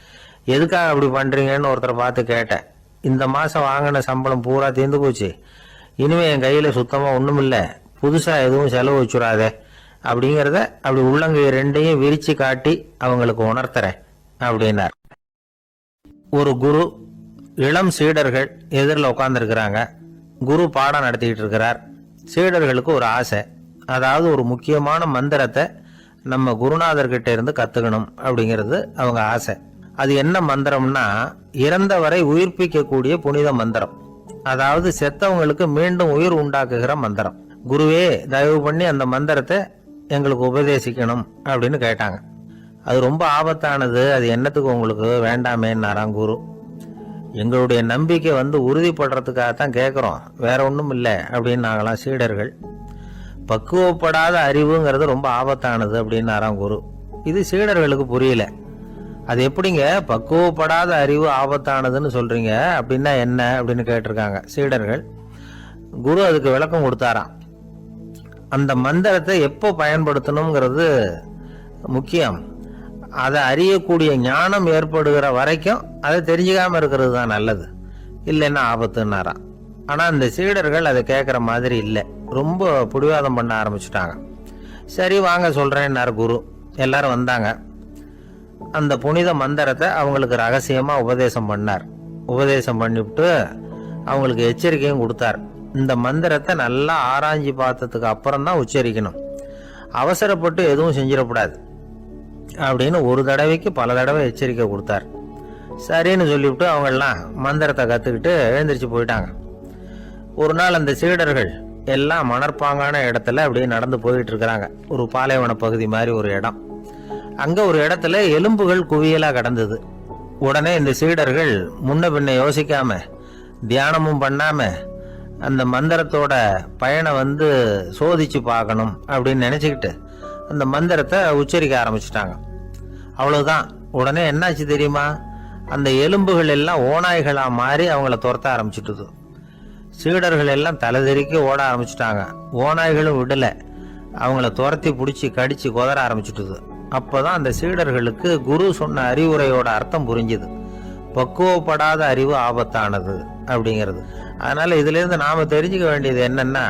எதுக்காக அப்படி பண்ணுறீங்கன்னு ஒருத்தரை பார்த்து கேட்டேன். இந்த மாதம் வாங்கின சம்பளம் பூரா தீர்ந்து போச்சு, இனிமேல் என் கையில் சுத்தமாக ஒன்றும் இல்லை, புதுசாக எதுவும் செலவு வச்சுடாதே அப்படிங்கிறத அப்படி உள்ளங்கை ரெண்டையும் விரித்து காட்டி அவங்களுக்கு உணர்த்துறேன் அப்படின்னார். ஒரு குரு, இளம் சீடர்கள் எதிரில் உட்காந்துருக்கிறாங்க. குரு பாடம் நடத்திக்கிட்டு இருக்கிறார். சீடர்களுக்கு ஒரு ஆசை, அதாவது ஒரு முக்கியமான மந்திரத்தை நம்ம குருநாதர்கிட்ட இருந்து கற்றுக்கணும் அப்படிங்கிறது அவங்க ஆசை. அது என்ன மந்திரம்னா, இறந்தவரை உயிர்ப்பிக்கக்கூடிய புனித மந்திரம், அதாவது செத்தவங்களுக்கு மீண்டும் உயிர் உண்டாக்குகிற மந்திரம். குருவே, தயவு பண்ணி அந்த மந்திரத்தை எங்களுக்கு உபதேசிக்கணும் அப்படின்னு கேட்டாங்க. அது ரொம்ப ஆபத்தானது, அது என்னத்துக்கு உங்களுக்கு வேண்டாமேன்னாராம் குரு. எங்களுடைய நம்பிக்கை உறுதிப்படுறதுக்காகத்தான் கேட்குறோம், வேற ஒன்றும் இல்லை அப்படின்னு நாங்களாம் சீடர்கள். பக்குவப்படாத அறிவுங்கிறது ரொம்ப ஆபத்தானது அப்படின்னாராம் குரு. இது சீடர்களுக்கு புரியல. அது எப்படிங்க பக்குவப்படாத அறிவு ஆபத்தானதுன்னு சொல்றீங்க, அப்படின்னா என்ன அப்படின்னு கேட்டிருக்காங்க சீடர்கள். குரு அதுக்கு விளக்கம் கொடுத்தாராம். அந்த மந்திரத்தை எப்போ பயன்படுத்தணுங்கிறது முக்கியம். அதை அறியக்கூடிய ஞானம் ஏற்படுகிற வரைக்கும் அதை தெரிஞ்சுக்காம இருக்கிறது தான் நல்லது, இல்லைன்னா ஆபத்துன்னாராம். ஆனால் அந்த சீடர்கள் அதை கேட்குற மாதிரி இல்லை, ரொம்ப பிடிவாதம் பண்ண ஆரம்பிச்சுட்டாங்க. சரி வாங்க சொல்கிறேன்னார் குரு. எல்லாரும் வந்தாங்க. அந்த புனித மந்திரத்தை அவங்களுக்கு ரகசியமாக உபதேசம் பண்ணார். உபதேசம் பண்ணிவிட்டு அவங்களுக்கு எச்சரிக்கையும் கொடுத்தார். இந்த மந்திரத்தை நல்லா ஆராய்ச்சி பார்த்ததுக்கு அப்புறம் தான் உச்சரிக்கணும், அவசரப்பட்டு எதுவும் செஞ்சிடக்கூடாது அப்படின்னு ஒரு தடவைக்கு பல தடவை எச்சரிக்கை கொடுத்தார். சரின்னு சொல்லிவிட்டு அவங்கெல்லாம் மந்திரத்தை கற்றுக்கிட்டு எழுந்திரிச்சு போயிட்டாங்க. ஒரு நாள் அந்த சீடர்கள் எல்லாம் மணற்பாங்கான இடத்துல அப்படியே நடந்து போயிட்டு இருக்கிறாங்க. ஒரு பாலைவன பகுதி மாதிரி ஒரு இடம். அங்கே ஒரு இடத்துல எலும்புகள் குவியலாக கிடந்தது. உடனே இந்த சீடர்கள் முன்ன பின்ன யோசிக்காம, தியானமும் பண்ணாம, அந்த மந்திரத்தோட பயனை சோதிச்சு பார்க்கணும் அப்படின்னு நினச்சிக்கிட்டு அந்த மந்திரத்தை உச்சரிக்க ஆரம்பிச்சிட்டாங்க. அவ்வளவுதான். உடனே என்னாச்சு தெரியுமா, அந்த எலும்புகள் எல்லாம் ஓநாய்களாக மாறி அவங்கள துரத்த ஆரம்பிச்சுட்டுது. சீடர்கள் எல்லாம் தலைதெறிக்க ஓட ஆரம்பிச்சுட்டாங்க. ஓநாய்களும் விடலை, அவங்கள துரத்தி பிடிச்சி கடிச்சு கொதற ஆரம்பிச்சுட்டுது. அப்போதான் அந்த சீடர்களுக்கு குரு சொன்ன அறிவுரையோட அர்த்தம் புரிஞ்சுது. பக்குவப்படாத அறிவு ஆபத்தானது அப்படிங்கிறது. அதனால இதுலேருந்து நாம் தெரிஞ்சுக்க வேண்டியது என்னன்னா,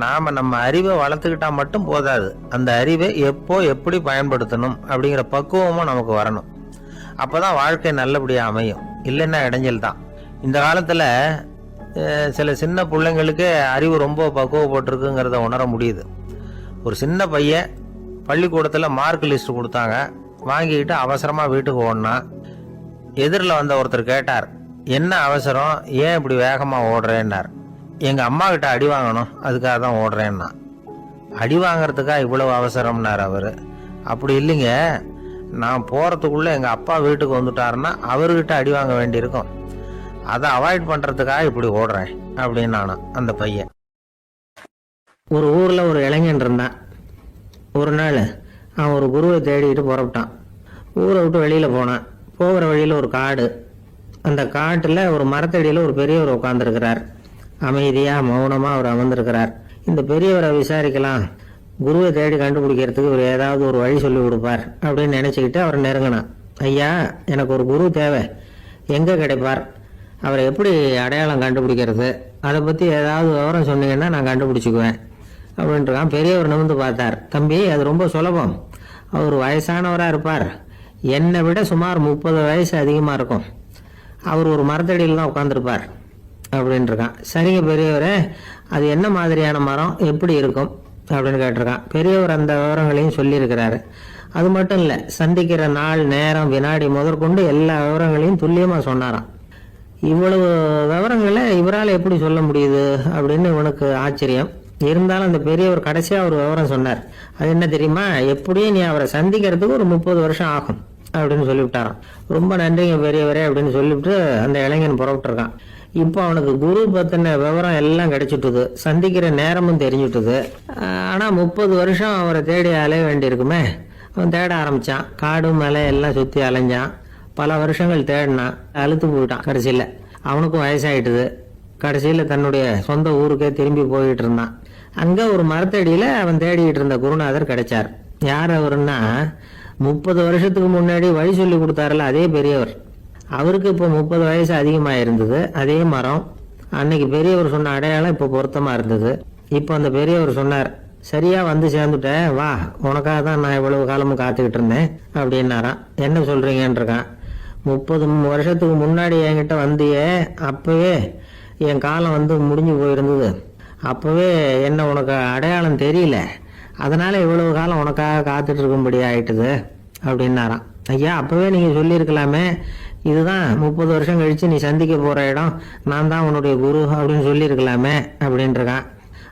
நாம் நம்ம அறிவை வளர்த்துக்கிட்டா மட்டும் போதாது, அந்த அறிவை எப்போ எப்படி பயன்படுத்தணும் அப்படிங்கிற பக்குவமும் நமக்கு வரணும். அப்போதான் வாழ்க்கை நல்லபடியாக அமையும், இல்லைன்னா இடைஞ்சல் தான். இந்த காலத்தில் சில சின்ன பிள்ளைங்களுக்கே அறிவு ரொம்ப பக்குவப்பட்டிருக்குங்கிறத உணர முடியுது. ஒரு சின்ன பையன் பள்ளிக்கூடத்தில் மார்க் லிஸ்ட் கொடுத்தாங்க, வாங்கிக்கிட்டு அவசரமாக வீட்டுக்கு ஓடினான். எதிரில் வந்த ஒருத்தர் கேட்டார், என்ன அவசரம், ஏன் இப்படி வேகமாக ஓடுறேன்னார். எங்கள் அம்மா கிட்ட அடி வாங்கணும், அதுக்காக தான் ஓடுறேன்னா. அடி வாங்கிறதுக்கா இவ்வளவு அவசரம்னார் அவர். அப்படி இல்லைங்க, நான் போகிறதுக்குள்ளே எங்கள் அப்பா வீட்டுக்கு வந்துட்டாருன்னா அவர்கிட்ட அடி வாங்க வேண்டியிருக்கும், அதை அவாய்ட் பண்ணுறதுக்காக இப்படி ஓடுறேன் அப்படின்னு நானும். அந்த பையன் ஒரு ஊரில் ஒரு இளைஞன் இருந்தான். ஒரு நாள் அவன் ஒரு குருவை தேடிக்கிட்டு புறப்பட்டான். ஊரை விட்டு வெளியில் போனான். போகிற வழியில் ஒரு காடு. அந்த காட்டில் ஒரு மரத்தடியில் ஒரு பெரியவர் உட்காந்துருக்கிறார். அமைதியாக மௌனமாக அவர் அமர்ந்திருக்கிறார். இந்த பெரியவரை விசாரிக்கலாம், குருவை தேடி கண்டுபிடிக்கிறதுக்கு இவர் ஏதாவது ஒரு வழி சொல்லி கொடுப்பார் அப்படின்னு நினச்சிக்கிட்டு அவர் நெருங்கினான். ஐயா, எனக்கு ஒரு குரு தேவை, எங்கே கிடைப்பார், அவரை எப்படி அடையாளம் கண்டுபிடிக்கிறது, அதை பற்றி ஏதாவது விவரம் சொன்னீங்கன்னா நான் கண்டுபிடிச்சிக்குவேன் அப்படின்ட்டுருக்கான். பெரியவர் நிமிர்ந்து பார்த்தார். தம்பி, அது ரொம்ப சுலபம், அவர் வயசானவராக இருப்பார், என்னை விட சுமார் 30 வயசு அதிகமாக இருக்கும், அவர் ஒரு மரத்தடியில் தான் உட்காந்துருப்பார் அப்படின்ட்டுருக்கான். சரிங்க பெரியவரே, அது என்ன மாதிரியான மரம், எப்படி இருக்கும் அப்படின்னு கேட்டிருக்கான். பெரியவர் அந்த விவரங்களையும் சொல்லியிருக்கிறாரு. அது மட்டும் இல்லை, சந்திக்கிற நாள், நேரம், வினாடி முதற்கொண்டு எல்லா விவரங்களையும் துல்லியமாக சொன்னாராம். இவ்வளவு விவரங்களை இவரால் எப்படி சொல்ல முடியுது அப்படின்னு இவனுக்கு ஆச்சரியம். இருந்தாலும் அந்த பெரியவர் கடைசியாக ஒரு விவரம் சொன்னார். அது என்ன தெரியுமா, எப்படியும் நீ அவரை சந்திக்கிறதுக்கு ஒரு 30 வருஷம் ஆகும் அப்படின்னு சொல்லிவிட்டாராம். ரொம்ப நன்றிங்க பெரியவரே அப்படின்னு சொல்லிவிட்டு அந்த இளைஞன் புறப்பட்டுருக்கான். இப்போ அவனுக்கு குரு பற்றின விவரம் எல்லாம் கிடைச்சிட்டுது, சந்திக்கிற நேரமும் தெரிஞ்சுட்டுது. ஆனால் 30 வருஷம் அவரை தேடி அலைய வேண்டியிருக்குமே. அவன் தேட ஆரம்பித்தான். காடு மலை எல்லாம் சுற்றி அலைஞ்சான். பல வருஷங்கள் தேடினான், அழுத்து போயிட்டான். கடைசியில் அவனுக்கும் வயசாகிட்டுது. கடைசியில் தன்னுடைய சொந்த ஊருக்கே திரும்பி போயிட்டு இருந்தான். அங்கே ஒரு மரத்தடியில் அவன் தேடிக்கிட்டு இருந்த குருநாதர் கிடைச்சார். யார் அவருன்னா, 30 வருஷத்துக்கு முன்னாடி வழி சொல்லி கொடுத்தாருல அதே பெரியவர். அவருக்கு இப்போ 30 வயசு அதிகமாக இருந்தது. அதே மரம். அன்னைக்கு பெரியவர் சொன்ன அடையாளம் இப்போ பொருத்தமாக இருந்தது. இப்போ அந்த பெரியவர் சொன்னார், சரியா வந்து சேர்ந்துட்டேன், வா, உனக்காக தான் நான் இவ்வளவு காலமும் காத்துக்கிட்டு இருந்தேன் அப்படின்னாராம். என்ன சொல்றீங்கன்றிருக்கான். 30 வருஷத்துக்கு முன்னாடி என்கிட்ட வந்தியே, அப்பவே என் காலம் வந்து முடிஞ்சு போயிருந்தது. அப்பவே என்ன உனக்கு அடையாளம் தெரியல, அதனால இவ்வளவு காலம் உனக்காக காத்துட்டு இருக்கும்படி ஆயிட்டுது அப்படின்னாராம். ஐயா, அப்பவே நீங்க சொல்லியிருக்கலாமே, இதுதான் 30 வருஷம் கழிச்சு நீ சந்திக்க போற இடம், நான் தான் உன்னுடைய குரு அப்படின்னு சொல்லியிருக்கலாமே அப்படின்றான்.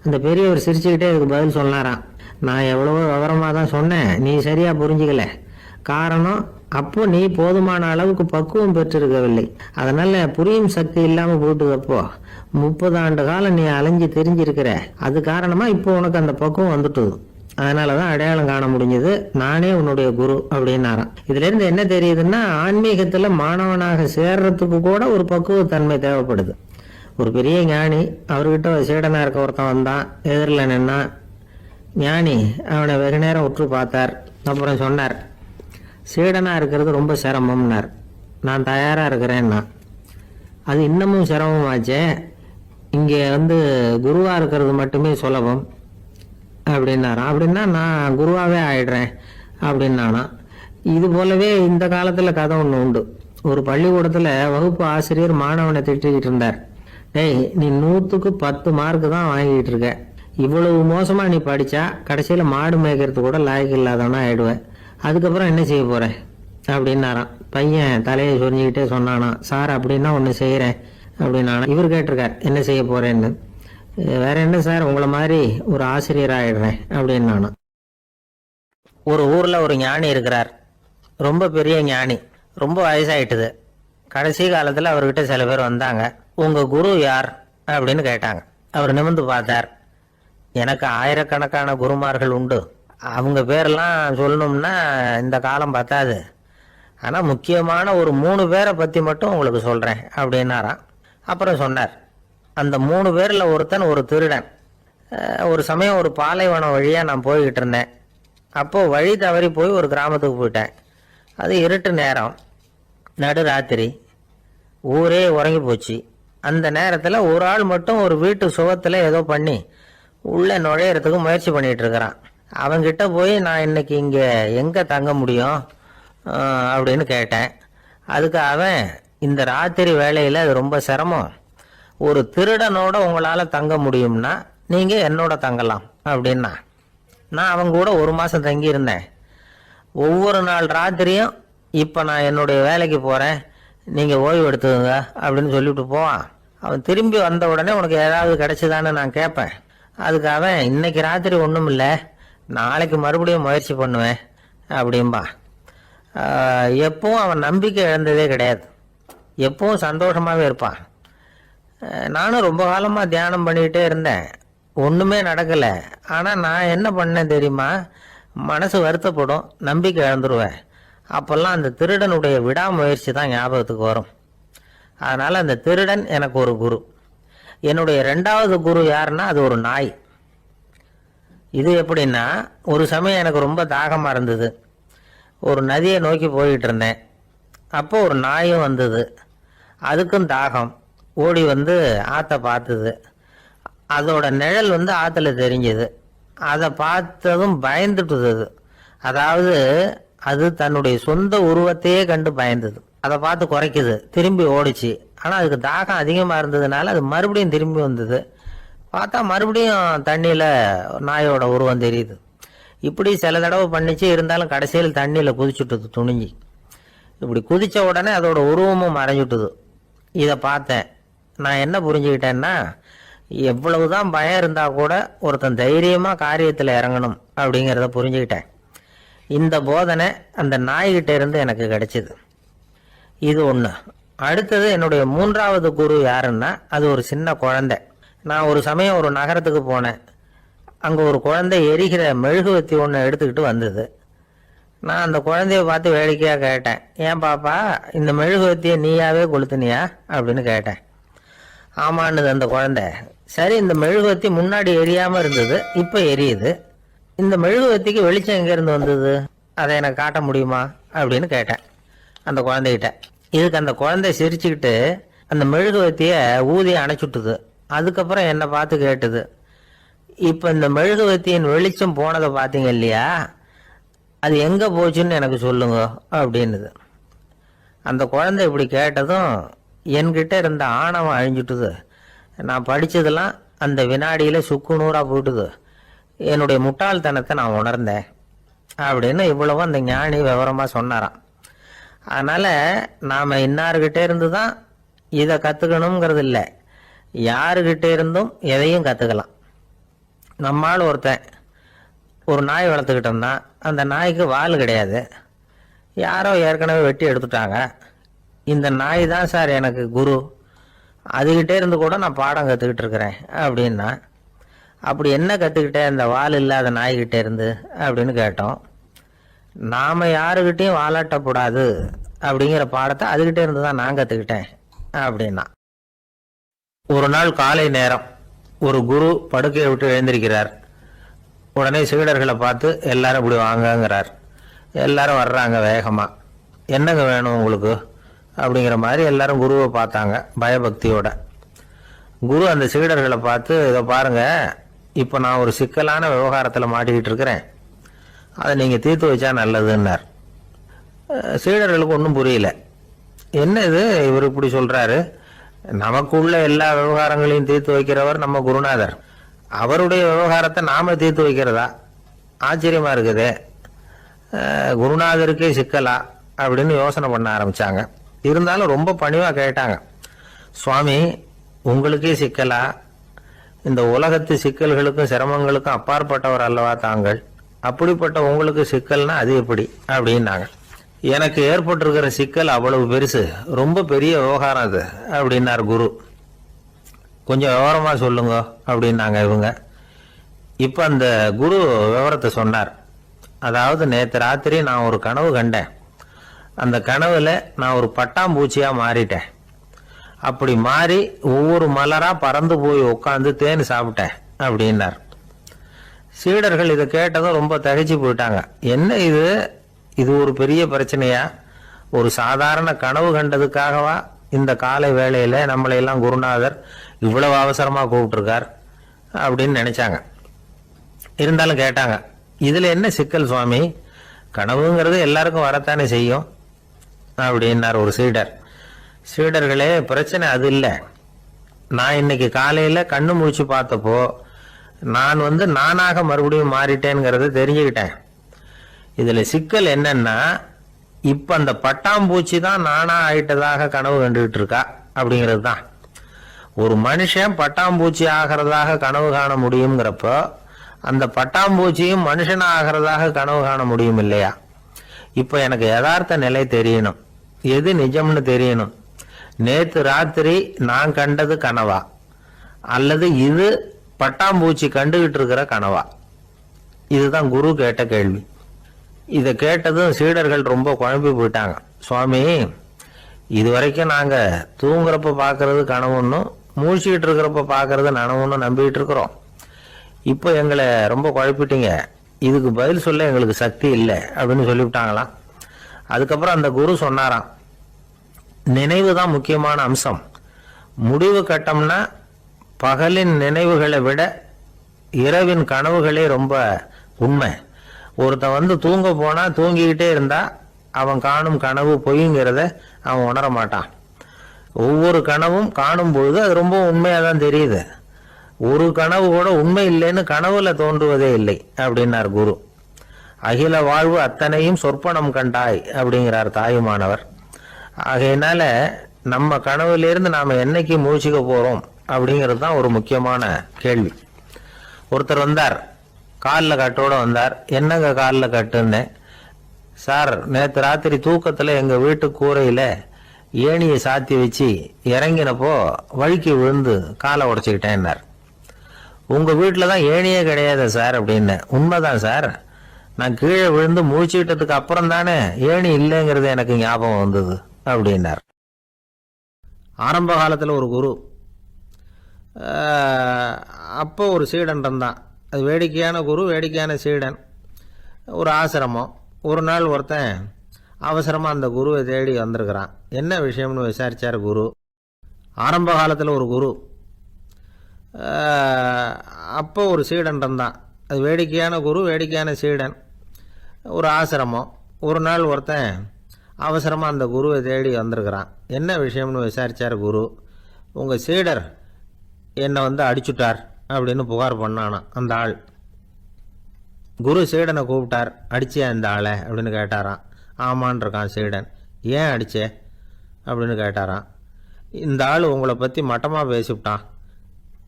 அந்த பெரியவர் சிரிச்சுக்கிட்டே இதுக்கு பதில் சொன்னாராம், நான் எவ்வளவோ விவரமாக தான் சொன்னேன், நீ சரியா புரிஞ்சுக்கல. காரணம், அப்போ நீ போதுமான அளவுக்கு பக்குவம் பெற்றிருக்கவில்லை, அதனால புரியும் சக்தி இல்லாம போட்டுக்கப்போ 30 ஆண்டு காலம் நீ அலைஞ்சு தெரிஞ்சிருக்கிற, அது காரணமா இப்போ உனக்கு அந்த பக்குவம் வந்துட்டுது, அதனாலதான் அடையாளம் காண முடிஞ்சது, நானே உன்னுடைய குரு அப்படின்னாராம். இதுல இருந்து என்ன தெரியுதுன்னா, ஆன்மீகத்துல மாணவனாக சேர்றதுக்கு கூட ஒரு பக்குவத்தன்மை தேவைப்படுது. ஒரு பெரிய ஞானி, அவர்கிட்ட சீடனா இருக்க ஒருத்தன் வந்தான், எதிரில் நின்னா. ஞானி அவனை வெகு நேரம் உற்று பார்த்தார். அப்புறம் சொன்னார், சீடனா இருக்கிறது ரொம்ப சிரமம்னார். நான் தயாரா இருக்கிறேன்னா. அது இன்னமும் சிரமமாச்சே, இங்கே வந்து குருவா இருக்கிறது மட்டுமே சுலபம் அப்படின்னாராம். அப்படின்னா நான் குருவாவே ஆயிடுறேன் அப்படின்னானா. இது போலவே இந்த காலத்துல கதை ஒன்று உண்டு. ஒரு பள்ளிக்கூடத்துல வகுப்பு ஆசிரியர் மாணவனை திட்டிக்கிட்டு இருந்தார். டேய், நீ 100க்கு 10 மார்க்கு தான் வாங்கிட்டு இருக்க, இவ்வளவு மோசமா நீ படிச்சா கடைசியில மாடு மேய்க்கிறது கூட லாய்க்கு இல்லாதவனா ஆயிடுவேன், அதுக்கப்புறம் என்ன செய்ய போற அப்படின்னாராம். பையன் தலையை சொரிஞ்சுக்கிட்டே சொன்னானா, சார் அப்படின்னா ஒன்று செய்யறேன் அப்படின்னானா. இவர் கேட்டிருக்கார், என்ன செய்ய போறேன்னு. வேற என்ன சார், உங்களை மாதிரி ஒரு ஆசிரியர் ஆயிடுறேன் அப்படின்னானா. ஒரு ஊர்ல ஒரு ஞானி இருக்கிறார், ரொம்ப பெரிய ஞானி, ரொம்ப வயசாயிட்டுது. கடைசி காலத்துல அவர்கிட்ட சில பேர் வந்தாங்க. உங்க குரு யார் அப்படின்னு கேட்டாங்க. அவர் நிமிர்ந்து பார்த்தார். எனக்கு ஆயிரக்கணக்கான குருமார்கள் உண்டு, அவங்க பேரெல்லாம் சொல்லணும்னா இந்த காலம் பத்தாது, ஆனா முக்கியமான ஒரு 3 பேரை பத்தி மட்டும் உங்களுக்கு சொல்றேன் அப்படின்னாராம். அப்புறம் சொன்னார், அந்த 3 பேர்ல ஒருத்தன் ஒரு திருடன். ஒரு சமயம் ஒரு பாலைவனம் வழியா நான் போய்கிட்டு இருந்தேன். அப்போ வழி தவறி போய் ஒரு கிராமத்துக்கு போயிட்டேன். அது இருட்டு நேரம், நடு ராத்திரி, ஊரே உறங்கி போச்சு. அந்த நேரத்தில் ஒரு ஆள் மட்டும் ஒரு வீட்டு சுகத்தில் ஏதோ பண்ணி உள்ளே நுழையிறதுக்கு முயற்சி பண்ணிட்டு இருக்கிறான். அவங்கிட்ட போய் நான் இன்னைக்கு இங்கே எங்கே தங்க முடியும் அப்படின்னு கேட்டேன். அதுக்கு அவன், இந்த ராத்திரி வேளையில் அது ரொம்ப சிரமம், ஒரு திருடனோட உங்களால் தங்க முடியும்னா நீங்கள் என்னோட தங்கலாம் அப்படின்னா. நான் அவங்க கூட 1 மாதம் தங்கியிருந்தேன். ஒவ்வொரு நாள் ராத்திரியும், இப்போ நான் என்னுடைய வேலைக்கு போகிறேன், நீங்கள் ஓய்வு எடுத்துக்கோங்க அப்படின்னு சொல்லிவிட்டு போவான். அவன் திரும்பி வந்த உடனே உனக்கு ஏதாவது கிடைச்சிதான்னு நான் கேட்பேன். அதுக்கு அவன், இன்னைக்கு ராத்திரி ஒன்றும் இல்லை, நாளைக்கு மறுபடியும் முயற்சி பண்ணுவேன் அப்படின்பா. எப்பவும் அவன் நம்பிக்கை இழந்ததே கிடையாது, எப்பவும் சந்தோஷமாகவே இருப்பான். நானும் ரொம்ப காலமாக தியானம் பண்ணிக்கிட்டே இருந்தேன், ஒன்றுமே நடக்கலை. ஆனால் நான் என்ன பண்ணேன் தெரியுமா, மனசு வருத்தப்படும், நம்பிக்கை இழந்துருவேன். அப்போல்லாம் அந்த திருடனுடைய விடாமுயற்சி தான் ஞாபகத்துக்கு வரும். அதனால் அந்த திருடன் எனக்கு ஒரு குரு. என்னுடைய 2வது குரு யாருன்னா, அது ஒரு நாய். இது எப்படின்னா, ஒரு சமயம் எனக்கு ரொம்ப தாகமாக இருந்தது. ஒரு நதியை நோக்கி போயிட்டு இருந்தேன். அப்போ ஒரு நாயும் வந்தது, அதுக்கும் தாகம். ஓடி வந்து ஆற்றை பார்த்தது. அதோட நிழல் வந்து ஆற்றுல தெரிஞ்சது. அதை பார்த்ததும் பயந்துட்டுது. அதாவது அது தன்னுடைய சொந்த உருவத்தையே கண்டு பயந்தது. அதை பார்த்து குறைக்குது, திரும்பி ஓடிச்சு. ஆனால் அதுக்கு தாகம் அதிகமாக இருந்ததுனால அது மறுபடியும் திரும்பி வந்தது. பார்த்தா மறுபடியும் தண்ணியில் நாயோட உருவம் தெரியுது. இப்படி சில தடவை பண்ணிச்சு. இருந்தாலும் கடைசியில் தண்ணியில் குதிச்சுட்டுது துணிஞ்சி. இப்படி குதித்த உடனே அதோட உருவமும் மறைஞ்சுட்டுது. இதை பார்த்தேன். நான் என்ன புரிஞ்சுக்கிட்டேன்னா, எவ்வளவுதான் பயம் இருந்தால் கூட ஒருத்தன் தைரியமாக காரியத்தில் இறங்கணும் அப்படிங்கிறத புரிஞ்சுக்கிட்டேன். இந்த போதனை அந்த நாய்கிட்ட இருந்து எனக்கு கிடைச்சிது. இது ஒன்று. அடுத்தது, என்னுடைய 3வது குரு யாருன்னா, அது ஒரு சின்ன குழந்தை. நான் ஒரு சமயம் ஒரு நகரத்துக்கு போனேன். அங்கே ஒரு குழந்தை எரிகிற மெழுகுவத்தி ஒன்று எடுத்துக்கிட்டு வந்தது. நான் அந்த குழந்தைய பார்த்து வேடிக்கையாக கேட்டேன், ஏன் பாப்பா, இந்த மெழுகுவத்தியை நீயாவே கொளுத்துனியா அப்படின்னு கேட்டேன். ஆமான்னுது அந்த குழந்தை. சரி, இந்த மெழுகுவத்தி முன்னாடி எரியாம இருந்தது, இப்ப எரியுது. இந்த மெழுகுவத்திக்கு வெளிச்சம் எங்க இருந்து வந்தது? அதை எனக்கு காட்ட முடியுமா அப்படின்னு கேட்டேன் அந்த குழந்தைகிட்ட. இதுக்கு அந்த குழந்தை சிரிச்சுக்கிட்டு அந்த மெழுகுவத்திய ஊதி அணைச்சுட்டுது. அதுக்கப்புறம் என்னை பார்த்து கேட்டுது, இப்ப இந்த மெழுகுவத்தியின் வெளிச்சம் போனதை பார்த்தீங்க இல்லையா, அது எங்க போச்சுன்னு எனக்கு சொல்லுங்க அப்படின்னுது. அந்த குழந்தை இப்படி கேட்டதும் என்கிட்ட இருந்த ஆணவம் அழிஞ்சுட்டுது. நான் படித்ததெல்லாம் அந்த வினாடியில் சுக்கு நூறாக போட்டுது. என்னுடைய முட்டாள்தனத்தை நான் உணர்ந்தேன் அப்படின்னு இவ்வளவு அந்த ஞானி விவரமாக சொன்னாராம். அதனால் நாம் இன்னார்கிட்ட இருந்து தான் இதை கற்றுக்கணுங்கிறது இல்லை, யாருக்கிட்ட இருந்தும் எதையும் கற்றுக்கலாம். நம்மால் ஒருத்தன் ஒரு நாய் வளர்த்துக்கிட்டோம்னா அந்த நாய்க்கு வால் கிடையாது, யாரோ ஏற்கனவே வெட்டி எடுத்துட்டாங்க. இந்த நாய் தான் சார் எனக்கு குரு, அதுகிட்டே இருந்து கூட நான் பாடம் கற்றுக்கிட்டு இருக்கிறேன் அப்படின்னா. அப்படி என்ன கற்றுக்கிட்டேன் இந்த வால் இல்லாத நாய்கிட்டே இருந்து அப்படின்னு கேட்டோம். நாம் யாருக்கிட்டையும் வாலாட்டக்கூடாது அப்படிங்கிற பாடத்தை அதுகிட்டே இருந்து தான் நான் கற்றுக்கிட்டேன் அப்படின்னா. ஒரு நாள் காலை நேரம் ஒரு குரு படுக்கையை விட்டு எழுந்திருக்கிறார். உடனே சீடர்களை பார்த்து எல்லாரும் இப்படி வாங்கங்கிறார். எல்லாரும் வர்றாங்க வேகமாக. என்னங்க வேணும் உங்களுக்கு அப்படிங்கிற மாதிரி எல்லாரும் குருவை பார்த்தாங்க பயபக்தியோட. குரு அந்த சீடர்களை பார்த்து, இதை பாருங்க, இப்போ நான் ஒரு சிக்கலான விவகாரத்தில் மாட்டிக்கிட்டு இருக்கிறேன், அதை நீங்கள் தீர்த்து வச்சா நல்லதுன்னார். சீடர்களுக்கு ஒன்றும் புரியல. என்ன இது இவர் இப்படி சொல்கிறாரு, நமக்குள்ள எல்லா விவகாரங்களையும் தீர்த்து வைக்கிறவர் நம்ம குருநாதர், அவருடைய விவகாரத்தை நாம் தீர்த்து வைக்கிறதா, ஆச்சரியமாக இருக்குதே, குருநாதருக்கே சிக்கலா அப்படின்னு யோசனை பண்ண ஆரம்பித்தாங்க. இருந்தாலும் ரொம்ப பணிவாக கேட்டாங்க, சுவாமி உங்களுக்கே சிக்கலா? இந்த உலகத்து சிக்கல்களுக்கும் சிரமங்களுக்கும் அப்பாற்பட்டவர் அல்லவா தாங்கள், அப்படிப்பட்ட உங்களுக்கு சிக்கல்னா அது எப்படி அப்படின்னாங்க. எனக்கு ஏற்பட்டிருக்கிற சிக்கல் அவ்வளவு பெருசு, ரொம்ப பெரிய விவகாரம் அது அப்படின்னார் குரு. கொஞ்சம் விவரமாக சொல்லுங்க அப்படின்னாங்க இவங்க. இப்போ அந்த குரு விவரத்தை சொன்னார். அதாவது நேற்று ராத்திரி நான் ஒரு கனவு கண்டேன். அந்த கனவுல நான் ஒரு பட்டாம்பூச்சியாக மாறிட்டேன். அப்படி மாறி ஒவ்வொரு மலராக பறந்து போய் உட்காந்து தேன் சாப்பிட்டேன் அப்படின்னார். சீடர்கள் இதை கேட்டதும் ரொம்ப தகைச்சு போயிட்டாங்க. என்ன இது, இது ஒரு பெரிய பிரச்சனையா? ஒரு சாதாரண கனவு கண்டதுக்காகவா இந்த காலை வேளையில் நம்மளையெல்லாம் குருநாதர் இவ்வளவு அவசரமாக கூப்பிட்டுருக்கார் அப்படின்னு நினைச்சாங்க. இருந்தாலும் கேட்டாங்க, இதில் என்ன சிக்கல் சுவாமி? கனவுங்கிறது எல்லாருக்கும் வரத்தானே செய்யும் அப்படின்னார் ஒரு சீடர். சீடர்களே, பிரச்சனை அது இல்லை. நான் இன்னைக்கு காலையில் கண்ணு முழிச்சு பார்த்தப்போ நான் நானாக மறுபடியும் மாறிட்டேங்கிறத தெரிஞ்சுக்கிட்டேன். இதில் சிக்கல் என்னன்னா, இப்போ அந்த பட்டாம்பூச்சி தான் நானா ஆயிட்டதாக கனவு கண்டுகிட்டு இருக்கா அப்படிங்கிறது தான். ஒரு மனுஷன் பட்டாம்பூச்சி ஆகிறதாக கனவு காண முடியுங்கிறப்போ அந்த பட்டாம்பூச்சியும் மனுஷனா ஆகிறதாக கனவு காண முடியும் இல்லையா? இப்போ எனக்கு யதார்த்த நிலை தெரியணும், எது நிஜம்னு தெரியணும். நேற்று ராத்திரி நான் கண்டது கனவா, அல்லது இது பட்டாம்பூச்சி கண்டுகிட்டு இருக்கிற கனவா? இதுதான் குரு கேட்ட கேள்வி. இதை கேட்டதும் சீடர்கள் ரொம்ப குழம்பி போயிட்டாங்க. சுவாமி, இது வரைக்கும் நாங்கள் தூங்குறப்ப பார்க்கறது கனவுன்னும் மூழ்கிட்டு இருக்கிறப்ப பார்க்கறது நனவுன்னு நம்பிக்கிட்டு இருக்கிறோம். இப்போ எங்களை ரொம்ப குழப்பிட்டீங்க, இதுக்கு பதில் சொல்ல எங்களுக்கு சக்தி இல்லை அப்படின்னு சொல்லிவிட்டாங்களாம். அதுக்கப்புறம் அந்த குரு சொன்னாராம், நினைவு தான் முக்கியமான அம்சம். முடிவு கட்டம்னா பகலின் நினைவுகளை விட இரவின் கனவுகளே ரொம்ப உண்மை. ஒருத்தன் தூங்க போனால் தூங்கிக்கிட்டே இருந்தா அவன் காணும் கனவு பொய்ங்கிறத அவன் உணர மாட்டான். ஒவ்வொரு கனவும் காணும் பொழுது அது ரொம்ப உண்மையாக தான் தெரியுது. ஒரு கனவு கூட உண்மை இல்லைன்னு கனவுல தோன்றுவதே இல்லை அப்படின்னார் குரு. அகில வாழ்வு அத்தனையும் சொற்பனம் கண்டாய் அப்படிங்கிறார் தாயுமானவர். ஆகையினால நம்ம கனவுலேருந்து நாம் என்னைக்கு முழிச்சுக்க போகிறோம் அப்படிங்கிறது தான் ஒரு முக்கியமான கேள்வி. ஒருத்தர் வந்தார், காலில் கட்டோடு வந்தார். என்னங்க காலில் கட்டுன்னு? சார், நேற்று ராத்திரி தூக்கத்தில் எங்கள் வீட்டு கூரையில் ஏணியை சாத்தி வச்சு இறங்கினப்போ வழுக்கி விழுந்து காலை உடச்சிக்கிட்டேன்னார். உங்கள் வீட்டில் தான் ஏணியே கிடையாது சார் அப்படின்னு. உண்மைதான் சார், நான் கீழே விழுந்து முழிச்சுக்கிட்டதுக்கு அப்புறம் தானே ஏணி இல்லைங்கிறது எனக்கு ஞாபகம் வந்தது அப்படின்னார். ஆரம்ப காலத்தில் ஒரு குரு அப்போ ஒரு சீடன் இருந்தான். அது வேடிக்கையான குரு, வேடிக்கையான சீடன். ஒரு ஆசிரமம். ஒரு நாள் ஒருத்தன் அவசரமாக அந்த குருவை தேடி வந்திருக்கிறான். என்ன விஷயம்னு விசாரித்தார் குரு. ஆரம்ப காலத்தில் ஒரு குரு. அப்போ ஒரு சீடன் இருந்தான். அது வேடிக்கையான குரு, வேடிக்கையான சீடன். ஒரு ஆசிரமம். ஒரு நாள் ஒருத்தன் அவசரமாக அந்த குருவை தேடி வந்திருக்கிறான். என்ன விஷயம்னு விசாரித்தார் குரு. உங்கள் சீடர் என்னை அடிச்சுட்டார் அப்படின்னு புகார் பண்ணானா அந்த ஆள். குரு சீடனை கூப்பிட்டார். அடிச்சியா இந்த ஆளை அப்படின்னு கேட்டாராம். ஆமான் இருக்கான் சீடன். ஏன் அடிச்சே அப்படின்னு கேட்டாராம். இந்த ஆள் உங்களை பற்றி மட்டமாக பேசிவிட்டான்,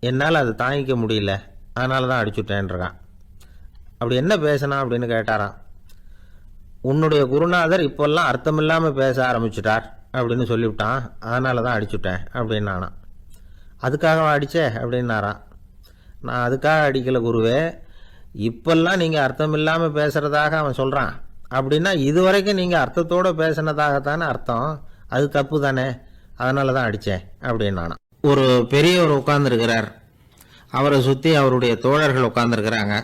என்னால் அதை தாங்கிக்க முடியல, அதனால தான் அடிச்சுட்டேன்ருக்கான். அப்படி என்ன பேசினா அப்படின்னு கேட்டாராம். உன்னுடைய குருநாதர் இப்போல்லாம் அர்த்தமில்லாமல் பேச ஆரம்பிச்சுட்டார் அப்படின்னு சொல்லிவிட்டான், அதனால தான் அடிச்சுட்டேன் அப்படின்னானா. அதுக்காக அடித்தே அப்படின்னாராம். நான் அதுக்காக அடிக்கலை குருவே, இப்பெல்லாம் நீங்கள் அர்த்தமில்லாமல் பேசுகிறதாக அவன் சொல்கிறான், அப்படின்னா இதுவரைக்கும் நீங்கள் அர்த்தத்தோடு பேசினதாகத்தானே அர்த்தம், அது தப்பு தானே, அதனால தான் அடித்தேன் அப்படின்னானா. ஒரு பெரியவர் உட்கார்ந்துருக்கிறார். அவரை சுற்றி அவருடைய தோழர்கள் உட்கார்ந்துருக்கிறாங்க.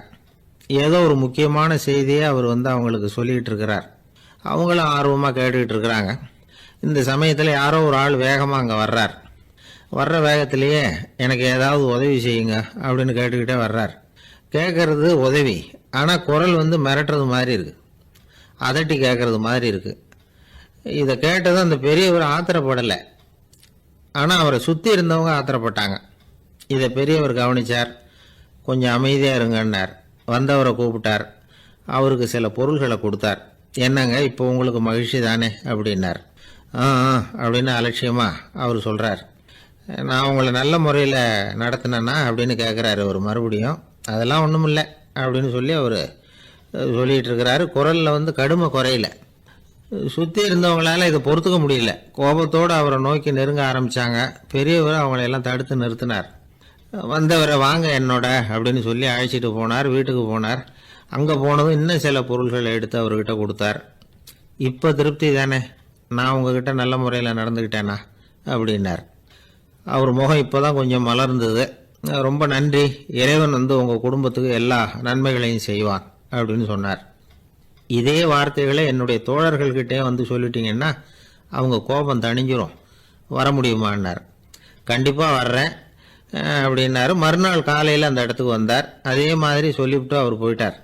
ஏதோ ஒரு முக்கியமான செய்தியை அவர் அவங்களுக்கு சொல்லிகிட்டு இருக்கிறார். அவங்களும் ஆர்வமாக கேட்டுக்கிட்டு இருக்கிறாங்க. இந்த சமயத்தில் யாரோ ஒரு ஆள் வேகமாக அங்கே வர்றார். வர்ற வேகத்திலேயே எனக்கு ஏதாவது உதவி செய்யுங்க அப்படின்னு கேட்டுக்கிட்டே வர்றார். கேட்கறது உதவி, ஆனால் குரல் மிரட்டுறது மாதிரி இருக்குது, அதட்டி கேட்கறது மாதிரி இருக்குது. இதை கேட்டதும் அந்த பெரியவர் ஆத்திரப்படலை, ஆனால் அவரை சுற்றி இருந்தவங்க ஆத்திரப்பட்டாங்க. இதை பெரியவர் கவனித்தார். கொஞ்சம் அமைதியாக இருங்கன்னார். வந்தவரை கூப்பிட்டார். அவருக்கு சில பொருள்களை கொடுத்தார். என்னங்க இப்போ உங்களுக்கு மகிழ்ச்சி தானே அப்படின்னார். அப்படின்னு அலட்சியமாக அவர் சொல்கிறார். நான் உங்களை நல்ல முறையில் நடத்தினேன்னா அப்படின்னு கேட்குறாரு அவர் மறுபடியும். அதெல்லாம் ஒன்றும் இல்லை அப்படின்னு சொல்லி அவர் சொல்லிகிட்டு இருக்கிறாரு. குரலில் கடுமை குறையில. சுற்றி இருந்தவங்களால இதை பொறுத்துக்க முடியல. கோபத்தோடு அவரை நோக்கி நெருங்க ஆரம்பித்தாங்க. பெரியவர் அவங்களையெல்லாம் தடுத்து நிறுத்தினார். வந்தவரை வாங்க என்னோட அப்படின்னு சொல்லி அழைச்சிட்டு போனார். வீட்டுக்கு போனார். அங்கே போனதும் இன்னும் சில பொருள்களை எடுத்து அவர்கிட்ட கொடுத்தார். இப்போ திருப்தி தானே, நான் உங்ககிட்ட நல்ல முறையில் நடந்துக்கிட்டேனா அப்படின்னார். அவர் முகம் இப்போ தான் கொஞ்சம் மலர்ந்தது. ரொம்ப நன்றி, இறைவன் உங்கள் குடும்பத்துக்கு எல்லா நன்மைகளையும் செய்வான் அப்படின்னு சொன்னார். இதே வார்த்தைகளை என்னுடைய தோழர்கள்கிட்டே சொல்லிட்டீங்கன்னா அவங்க கோபம் தணிஞ்சிரும், வர முடியுமான்னார். கண்டிப்பாக வர்றேன் அப்படின்னாரு. மறுநாள் காலையில் அந்த இடத்துக்கு வந்தார். அதே மாதிரி சொல்லிவிட்டு அவர் போயிட்டார்.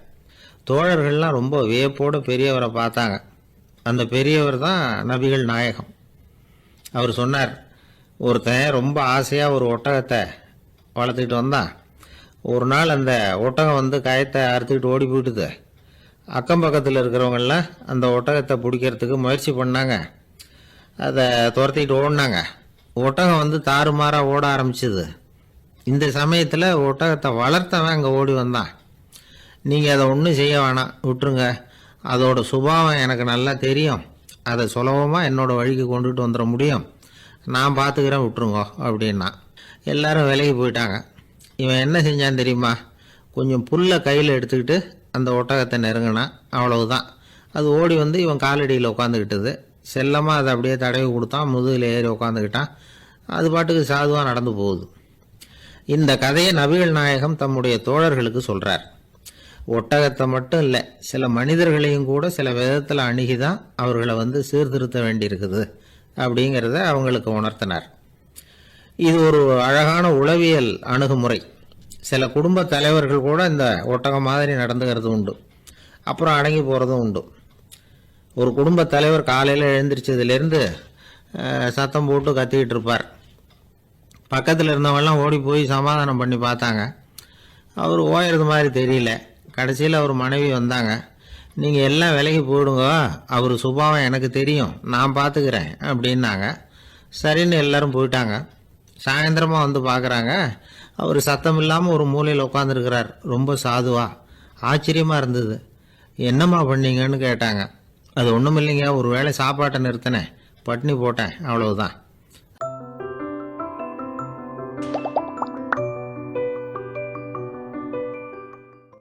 தோழர்கள்லாம் ரொம்ப வியப்போடு பெரியவரை பார்த்தாங்க. அந்த பெரியவர் தான் நபிகள் நாயகம். அவர் சொன்னார், ஒருத்தன் ரொம்ப ஆசையாக ஒரு ஒட்டகத்தை வளர்த்துக்கிட்டு வந்தான். ஒரு நாள் அந்த ஒட்டகம் கயத்தை அறுத்துக்கிட்டு ஓடி போயிட்டுது. அக்கம் பக்கத்தில் இருக்கிறவங்கெல்லாம் அந்த ஒட்டகத்தை பிடிக்கிறதுக்கு முயற்சி பண்ணாங்க. அதை துரத்திக்கிட்டு ஓடினாங்க. ஒட்டகம் தாறுமாறாக ஓட ஆரம்பிச்சிது. இந்த சமயத்தில் ஒட்டகத்தை வளர்த்தவன் அங்கே ஓடி வந்தான். நீங்கள் அதை ஒன்றும் செய்ய வேணாம், விட்டுருங்க, அதோட சுபாவம் எனக்கு நல்லா தெரியும், அதை சுலபமாக என்னோட வழிக்கு கொண்டுட்டு வந்துட முடியும், நான் பார்த்துக்கிறேன், விட்டுருங்கோ அப்படின்னா. எல்லாரும் விலகி போயிட்டாங்க. இவன் என்ன செஞ்சான் தெரியுமா? கொஞ்சம் புல்லை கையில் எடுத்துக்கிட்டு அந்த ஒட்டகத்தை நெருங்கினான். அவ்வளவுதான். அது ஓடி இவன் காலடியில் உட்காந்துக்கிட்டது. செல்லமாக அதை அப்படியே தடவி கொடுத்தான். முதுகில் ஏறி உட்காந்துக்கிட்டான். அது பாட்டுக்கு சாதுவாக நடந்து போகுது. இந்த கதையை நபிகள் நாயகம் தம்முடைய தோழர்களுக்கு சொல்கிறார். ஒட்டகத்தை மட்டும் இல்லை, சில மனிதர்களையும் கூட சில விதத்தில் அணுகி தான் அவர்களை சீர்திருத்த வேண்டியிருக்குது அப்படிங்கிறத அவங்களுக்கு உணர்த்தினார். இது ஒரு அழகான உளவியல் அணுகுமுறை. சில குடும்ப தலைவர்கள் கூட இந்த ஒட்டகம் மாதிரி நடந்துக்கிறது உண்டு, அப்புறம் அடங்கி போகிறதும் உண்டு. ஒரு குடும்ப தலைவர் காலையில் எழுந்திரிச்சதுலேருந்து சத்தம் போட்டு கத்திக்கிட்டு இருப்பார். பக்கத்தில் இருந்தவங்கெல்லாம் ஓடி போய் சமாதானம் பண்ணி பார்த்தாங்க. அவர் ஓயறது மாதிரி தெரியல. கடைசியில் அவர் மனைவி வந்தாங்க. நீங்கள் எல்லாம் விலகி போயிடுங்க, அவர் சுபாவம் எனக்கு தெரியும், நான் பார்த்துக்கிறேன் அப்படின்னாங்க. சரின்னு எல்லாரும் போயிட்டாங்க. சாயந்தரமாக பார்க்குறாங்க, அவர் சத்தம் இல்லாமல் ஒரு மூலையில் உட்காந்துருக்கிறார். ரொம்ப சாதுவா. ஆச்சரியமாக இருந்தது. என்னம்மா பண்ணீங்கன்னு கேட்டாங்க. அது ஒன்றும் இல்லைங்க, ஒரு வேளை சாப்பாட்டை நிறுத்தினேன், பட்னி போட்டேன், அவ்வளவுதான்.